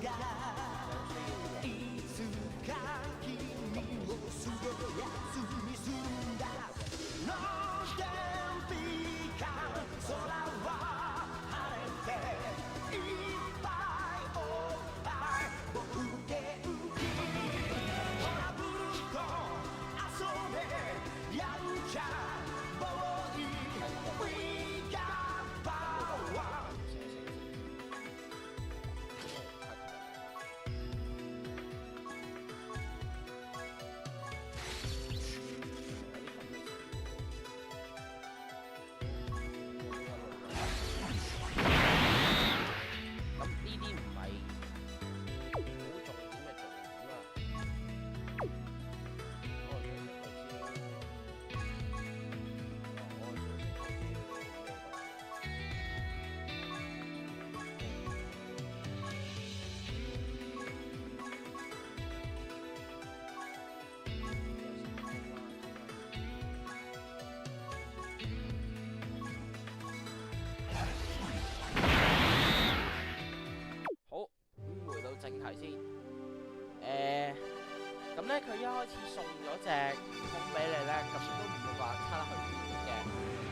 一開始送咗隻悟空俾你咧，咁都唔會話差得去邊嘅。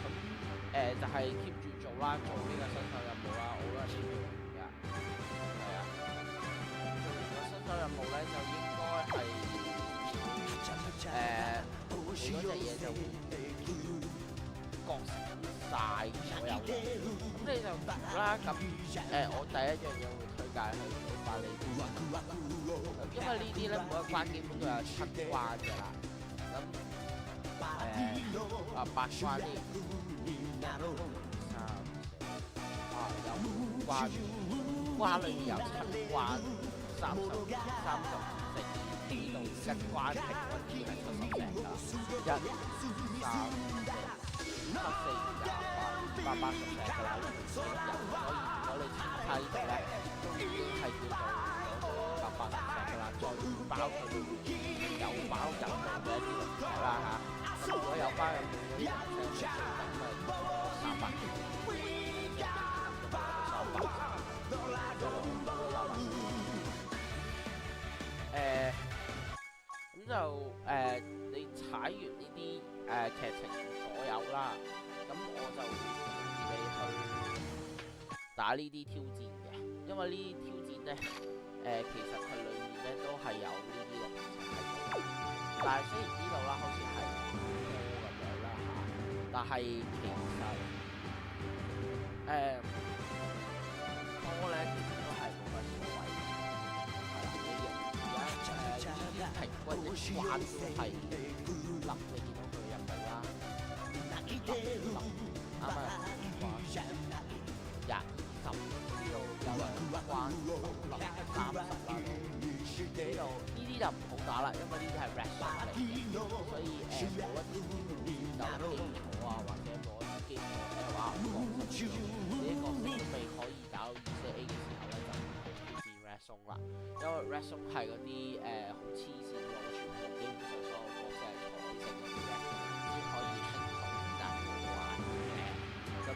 咁就係 keep 住做啦，做呢個新手任務啦，我都係做完㗎。係啊，做完個新手任務咧，就應該係你嗰隻嘢就會覺醒晒所有。咁你就估啦。咁我第一樣嘢會推介去做翻呢啲。因為呢啲咧每一關基本都有7關嘅啦，咁8關呢有5關，關裏面有7關30呢度1關平均係70隻㗎，1、2、3、4、7、4、28、80隻㗎啦，所以如果你清晒呢度咧，都已經係叫做880隻㗎啦，再包佢有包任務嘅一啲龍仔啦嚇，咁如果有包任務嗰啲龍仔，咁咪300幾咁就你踩完呢啲劇情所有啦，咁我就會建議你去打呢啲挑戰嘅，因為呢啲挑戰咧其實佢裡面咧都係有呢啲龍仔喺度，但係雖然呢度啦好似係多咁樣啦嚇，但係其實多咧其實都係冇乜所謂嘅，係啦，你而家平均一關都係立，你見到佢入嚟啦，立啱啊，話20、20呢度有2關立30啦都，呢度呢啲就唔好打啦，因為呢啲係 red zone 嚟嘅，所以冇一啲有基礎啊或者冇一啲基礎話唔講實呢個都未可以搞到 2CA 嘅時候咧，就唔好挑戰 red zone 啦，因為 red zone 係嗰啲好黐線路，全部基本上所有角色係彩色嗰啲咧，先可以輕鬆但係好玩嘅。咁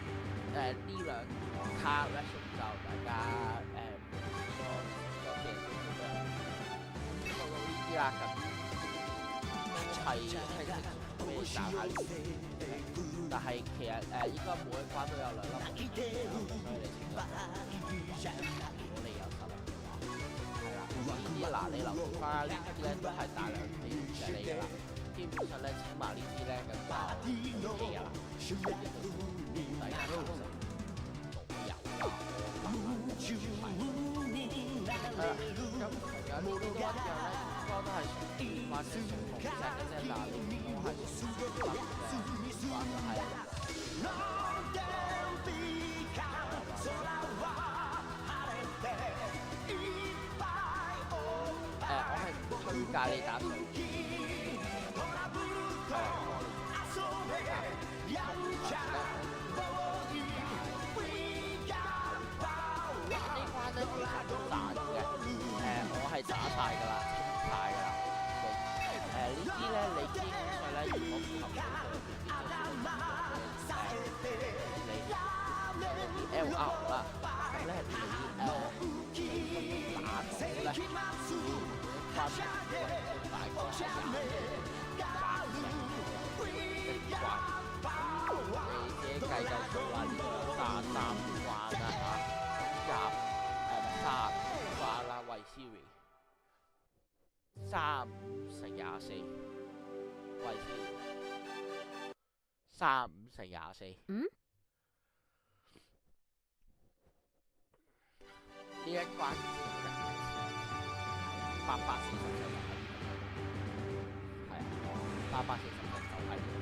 呢兩卡 red zone 就大家個嘅都咁樣。咁到呢啲啦，咁都係輕輕鬆鬆俾你打下呢啲嘅。但係其實應該每一關都有2粒龍，所以你清楚。如果你有實力嘅話，係啦，呢啲嗱你留意翻呢啲咧都係大量俾龍嘅你㗎啦。基本上咧清埋呢啲咧咁就 OK 㗎啦。大家都有啦，咁其實呢啲都一樣咧，應該都係屬於關於送龍石嘅啫。嗱，你見到係屬於嘅，話就係。我係唔推介你打上。呢關咧其實都難嘅，我係打晒㗎啦，清晒㗎啦。呢啲咧你基本上咧，如果符合到佢裏邊嘅LR 啦，咁咧你打到咧，關大概係20關，你自己計計數啦，呢度有33關啦嚇，35關啦，為 Siri 35乘24，為 Siri 35乘24。呢一關840隻就喺呢度，係啊，840隻就喺呢度，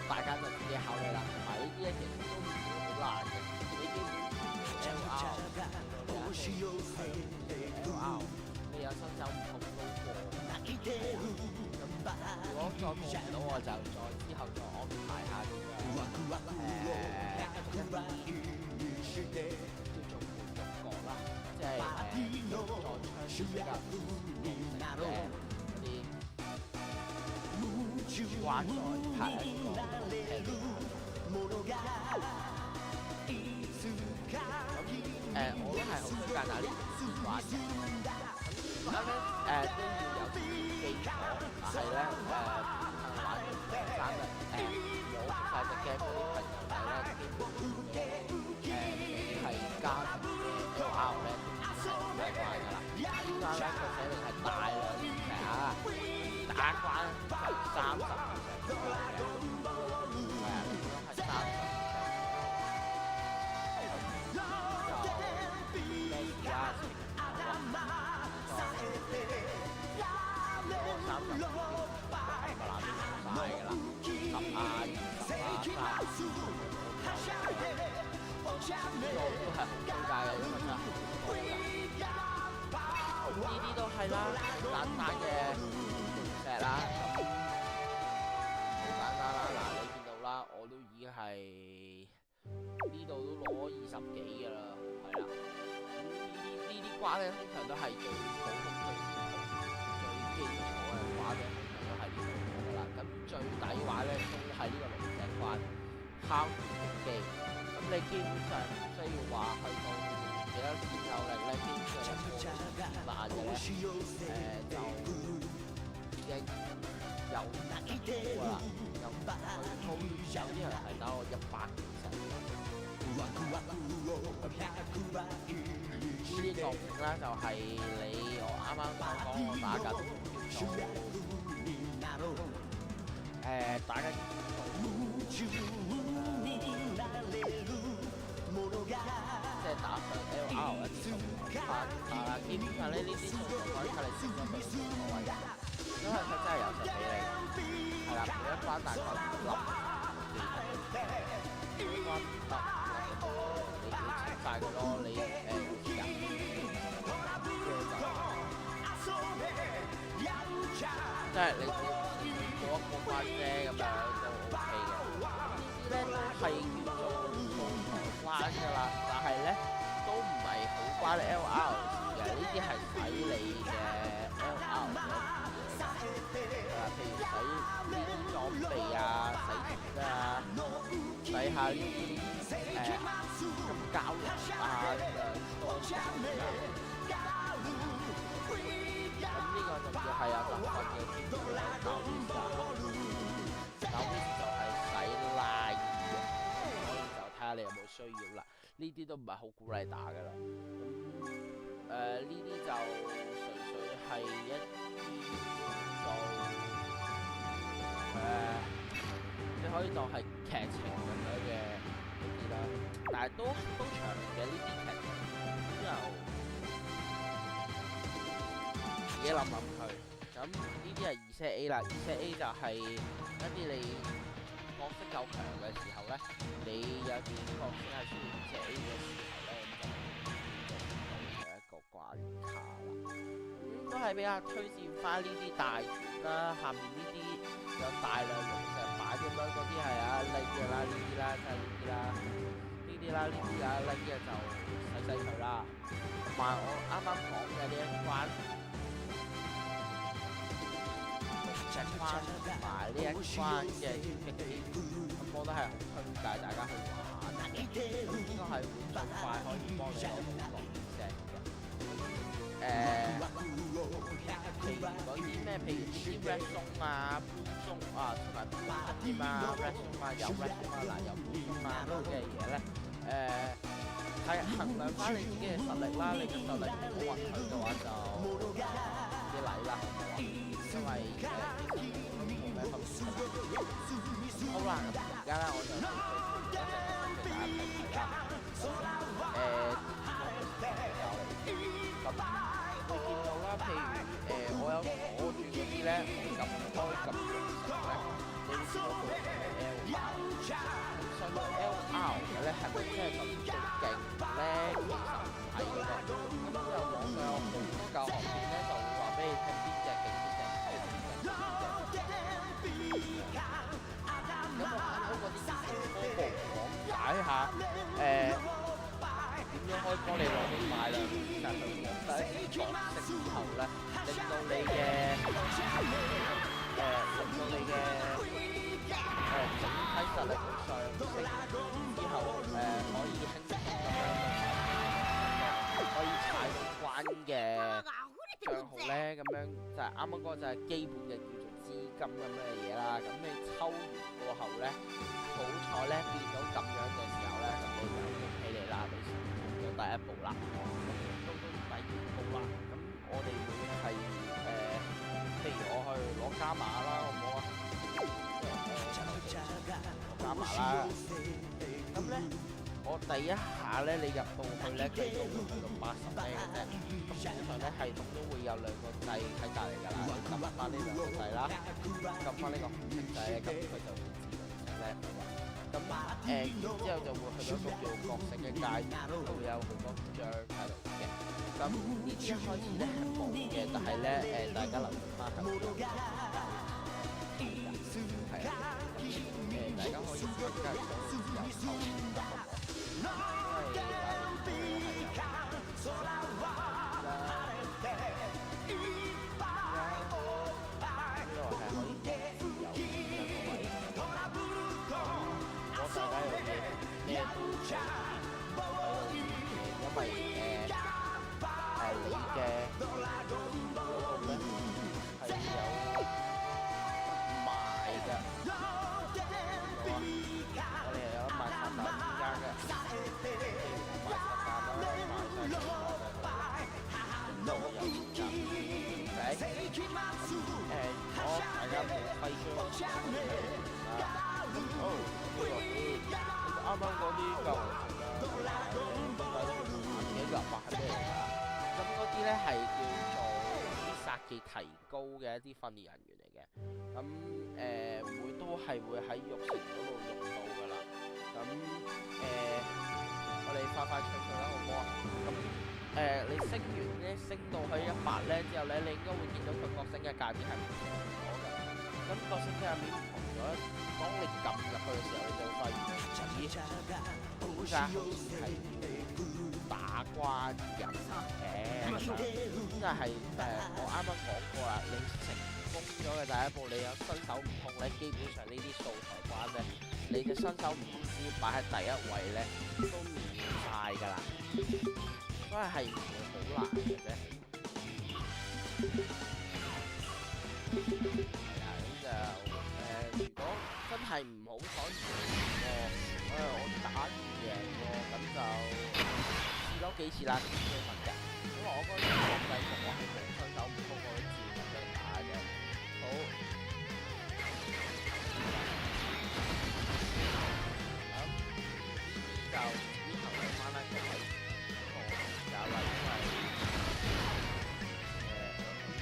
大家就自己考慮啦。同埋呢啲咧其實都唔會好難嘅，你基本 LR 你有新手唔同都過。咁如果再過唔到，我就再之後再安排下咁樣即係再槍輸入嘅嗰啲關在下一個我都係好推介打呢啲關嘅。咁呢個啱咧都要有啲基礎，但係咧玩三日冇晒隻 game 嗰啲朋友仔咧，基本係加嘅 LR 咧都唔係怪㗎啦。依家咧佢寫明係大量連成啊，打關係30%嘅，係啊，應該係30%。呢啲都係啦，簡單嘅石啦，好簡單啦。嗱，你見到啦，我都已經係呢度都攞20幾㗎啦，係啦。呢啲關咧，通常都係最普通、最基礎嘅關咧，通常都係呢度㗎啦。咁最底話咧，都係呢個龍石關，敲完機。咁你基本上唔需要話去到幾多戰鬥力咧，基本上1萬嘅咧，就已經有好啦。有啲人係打我100其實。呢啲角色咧就係我啱啱所講我打緊叫做打緊即係打上 LR 一啲基本上呢啲數據可以睇你升咗對冇所謂嘅，因為佢真係有實俾你，係啦，每一關大概5粒，每一關5粒。你清晒佢咯，你人即係你過一個關啫咁樣都 OK 嘅。呢啲咧都係叫做關㗎啦，但係咧都唔係好關你 LR 嘅，呢啲係使你嘅 LR 嘅嘢嘅。譬如使呢啲裝備啊、使錢啊、使下呢啲。咁交流啊，咁呢個就要係有特訓嘅天賦啦。搞 miss 就係使賴嘅，所以就睇下你有冇需要啦。呢啲都唔係好鼓勵打㗎啦。咁呢啲就純粹係一啲你可以當係劇情咁樣嘅。但係都長嘅呢啲劇情，之後自己諗諗佢。咁呢啲係2A 啦，2A 就係一啲你角色夠強嘅時候咧，你有啲角色係需要2A 嘅時候咧，咁就一個關卡啦。都係比較推薦翻呢啲大團啦，下面呢啲有大量龍石板咁樣嗰啲係啊，拎嘅啦，呢啲啦，就係呢啲啦。呢啲啊，拎嘅就洗佢啦。同埋我啱啱講嘅呢一關，龍石關同埋呢一關嘅極機，咁我都係好推介大家去玩嘅。應該係會最快可以幫你攞到6隻嘅。譬如嗰啲咩，譬如啲 red zone 啊、blue zone 啊，同埋 blue zone 添啊 ，red zone 啊，有 red zone 啊，嗱有 blue zone 啊嗰啲嘅嘢咧。係衡量翻你自己嘅實力啦，你嘅實力好允許嘅話就啲禮啦，因為冇咩分別。好啦，咁而家咧我就俾大家睇睇啦。咁你見到啦，譬如我有鎖住嗰啲咧，撳開撳住嘅時候咧，你會見到佢係 LR。上到 LR 嘅咧，係咪真係咁最勁咧？其實唔係嘅，咁就網上有好多教學片咧，就會話俾你聽邊隻勁，邊隻唔係，邊隻咁我啱啱嗰啲初步講解下，點樣可以幫你攞到大量其實去獲得一啲角色之後咧，令到你嘅整體實力會上升，之後可以輕鬆咁樣可以踩到關嘅帳號啦，咧，咁樣就係啱啱嗰個就係基本嘅叫做資金咁樣嘅嘢啦。咁你抽完過後咧，好彩咧變到咁樣嘅時候咧，咁你就恭喜你啦，你成功咗第一步啦。咁到第二步啦，咁我哋會係譬如我去攞加碼啦，好唔好啊？攞加碼啦，咁咧。我第一下咧，你入到去咧，佢都會去到80咩嘅啫。咁通常咧，系統都會有兩個掣喺隔離㗎啦，你撳翻呢兩個掣啦，撳翻呢個紅色掣咧，咁佢就會自動升咧。咁然之後就會去到一個叫角色嘅界面，都會有好多張喺度嘅。咁呢啲一開始咧係冇嘅，但係咧大家留意翻係會有嘅。係啊，大家可以更加想自由抽得好。因為大家冇揮槍啱啱嗰啲舊嘅立法係咩嚟㗎？咁嗰啲咧係叫做啲殺技提高嘅一啲訓練人員嚟嘅。咁都係會喺育成嗰度用到㗎啦。咁我哋快脆啦，好唔好啊？咁你升完咧，升到去100咧之後咧，你應該會見到佢角色嘅界面係唔同咗嘅。咁角色界面唔同咗，當你撳入去嘅時候，你就會發現咦，點解好似係打關人嘅？即係我啱啱講過啦，你成功咗嘅第一步，你有新手唔痛咧，基本上呢啲素材關咧，你嘅新手唔痛只要擺喺第一位咧，都免晒㗎啦。所以係唔會好難嘅啫。係啊，咁就如果真係唔好彩唔我打唔贏喎，咁就試多幾次啦，先會問嘅。因為我嗰陣時國際服我係冇新手唔通，我都照咁樣打嘅。好，咁就以後慢慢啦，各位。有啦，因為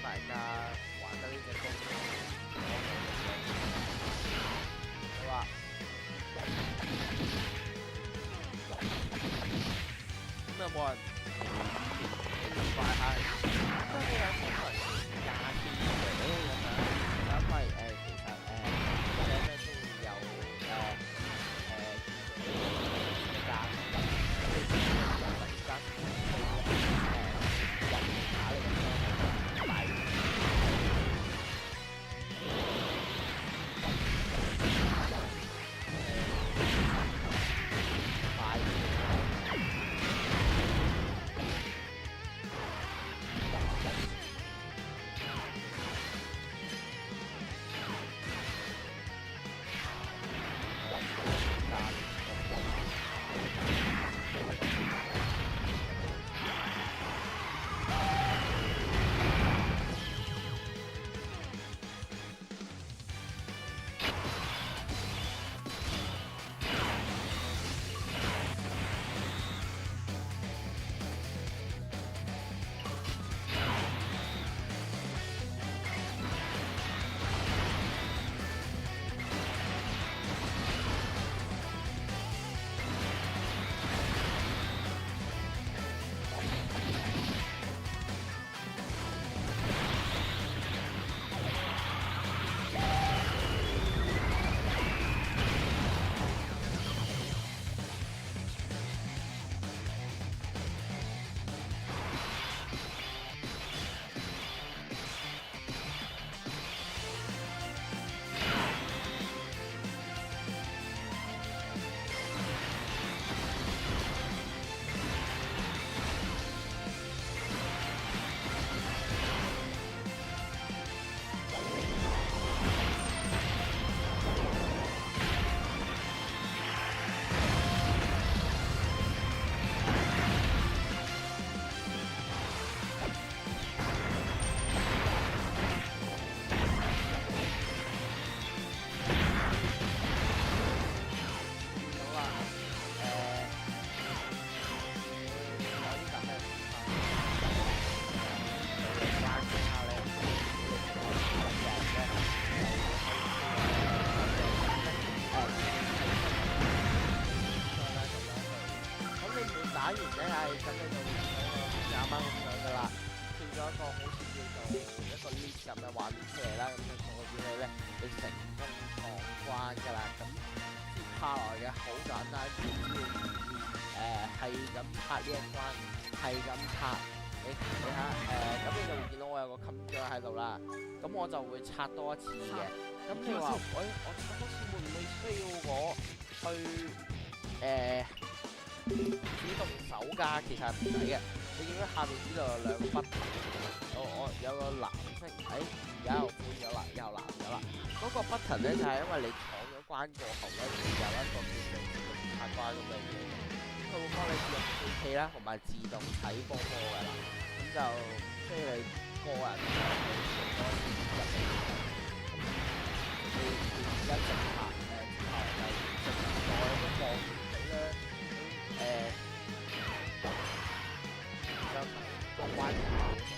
大家玩得呢隻功，好啦，咁有冇人快下？都有啲人20件嚟嘅咁樣，因為其實或者咩都會有價。咁你每打完咧，咁你就會見到個啱啱咁樣噶啦，跳咗一個好似叫做一個 list 咁嘅畫面出嚟啦，咁就代表你咧，你成功闖關噶啦。咁接下來嘅好簡單，只要係咁拍呢一關，係咁拍，你睇下咁你就會見到我有個 computer 喺度啦。咁我就會刷多一次嘅。咁你話，喂，我刷多次會唔會需要我去主動手㗎？其實唔使嘅。你見到下面呢度有兩個 button， 我有個藍色，而家又換咗啦，又藍咗啦。嗰個 button 咧就係因為你闖咗關過後咧，會有一個叫做自動刷關咁嘅嘢，佢會幫你自動配器啦，同埋自動睇波波㗎啦。咁就需要你個人去做多啲入嚟。你一直拍之後就直再都望住佢咧，就個關就 OK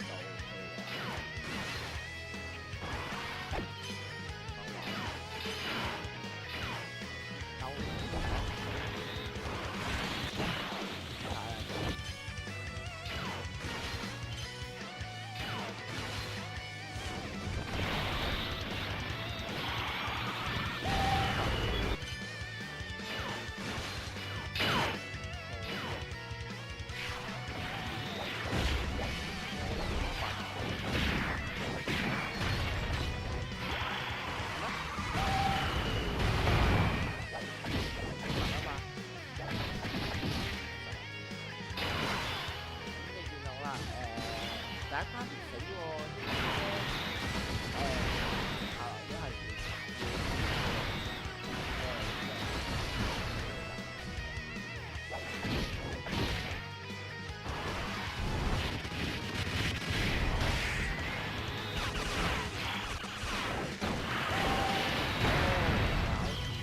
第一關唔死喎，都係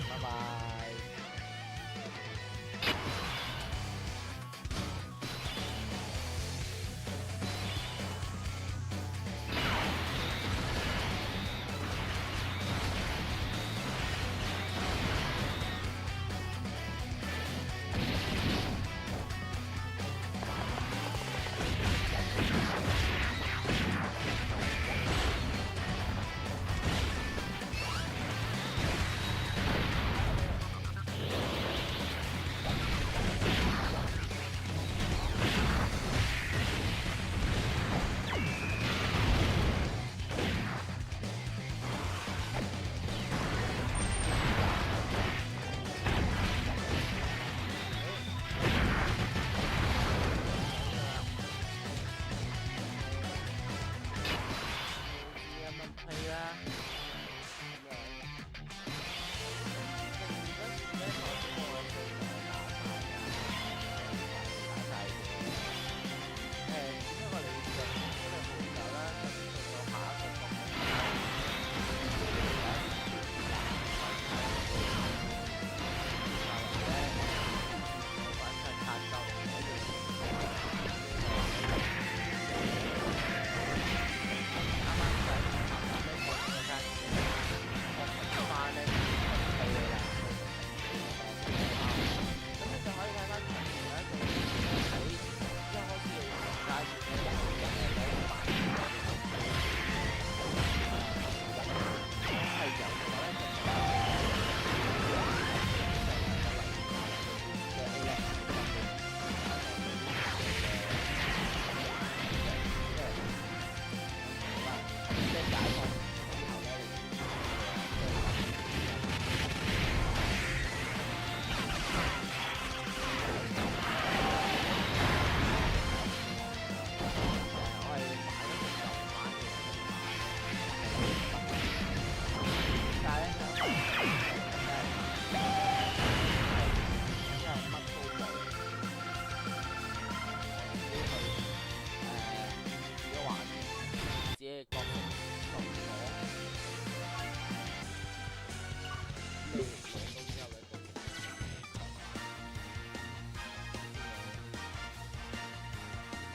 拜拜。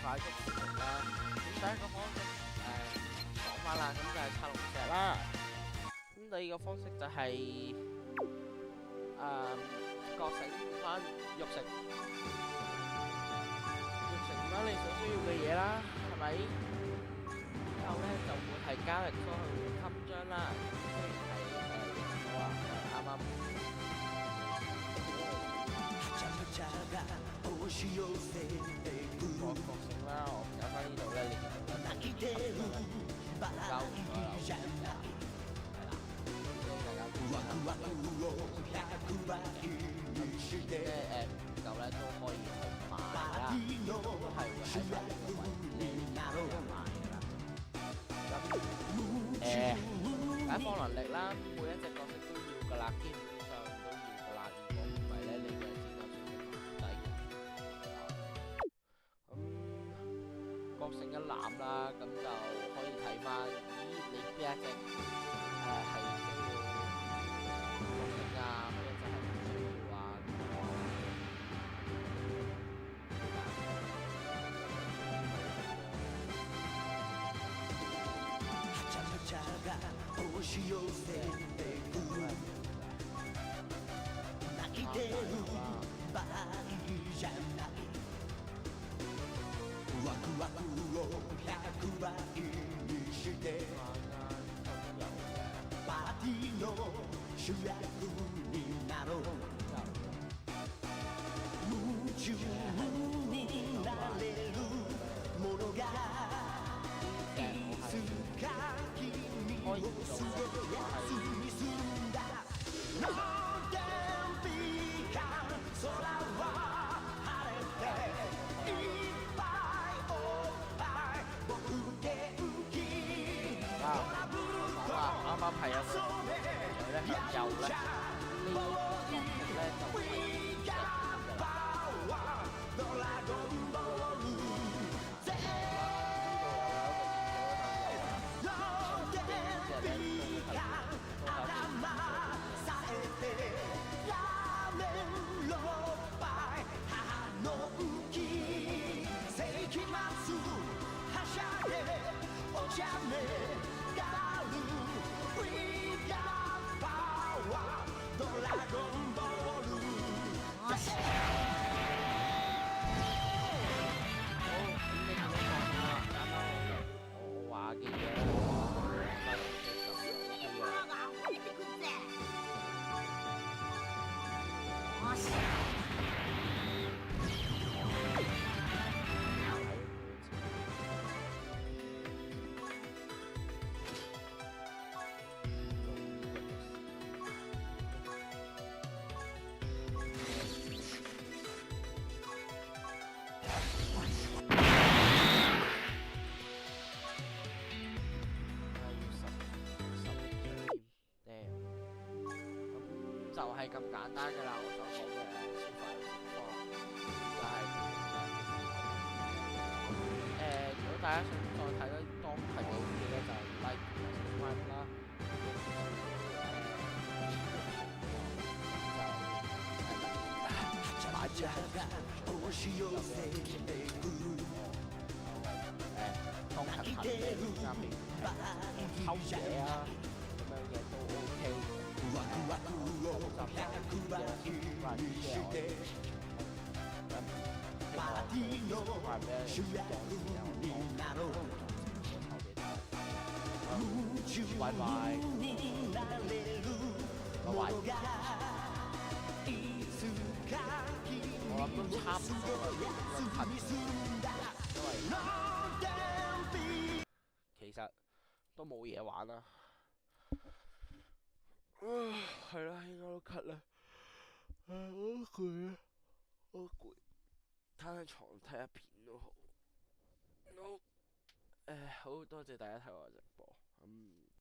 快速決定啦。咁第一個方式講翻啦，咁就係拆龍石啦。咁第二個方式就係覺醒翻育成翻你所需要嘅嘢啦，係咪？之後咧就會係加力裝去襟章啦，雖然係啱啱。我覺醒啦，我搞翻呢度咧，你見到咧，交咗啦，係啦，大家估啦，即係唔夠咧都可以去買啦，都係會喺上個位買㗎啦。咁解放能力啦，每一隻角色都要㗎啦，基本上都要㗎啦。如果唔係咧，你嘅戰鬥水平係低嘅。咁覺醒一攬啦，咁就可以睇翻，咦，你邊一隻係需要覺醒啊？邊一隻係唔需要啊？啱啱係有個嘴咧向右咧，呢個角色咧就係識㗎啦。就係咁簡單㗎啦，我所講嘅消費情況就係如果大家想再睇多當題嘅嘢咧，就 like 同埋 subscribe 啦。買住係當勤勤嘅啱你偷嘢啊，咁樣嘢都 OK。拜拜。我諗都差唔多，其實都冇嘢玩啦。係啦，應該都咳啦。我都攰啊，我都攰，攤喺床睇下片都好。好多謝大家睇我嘅直播。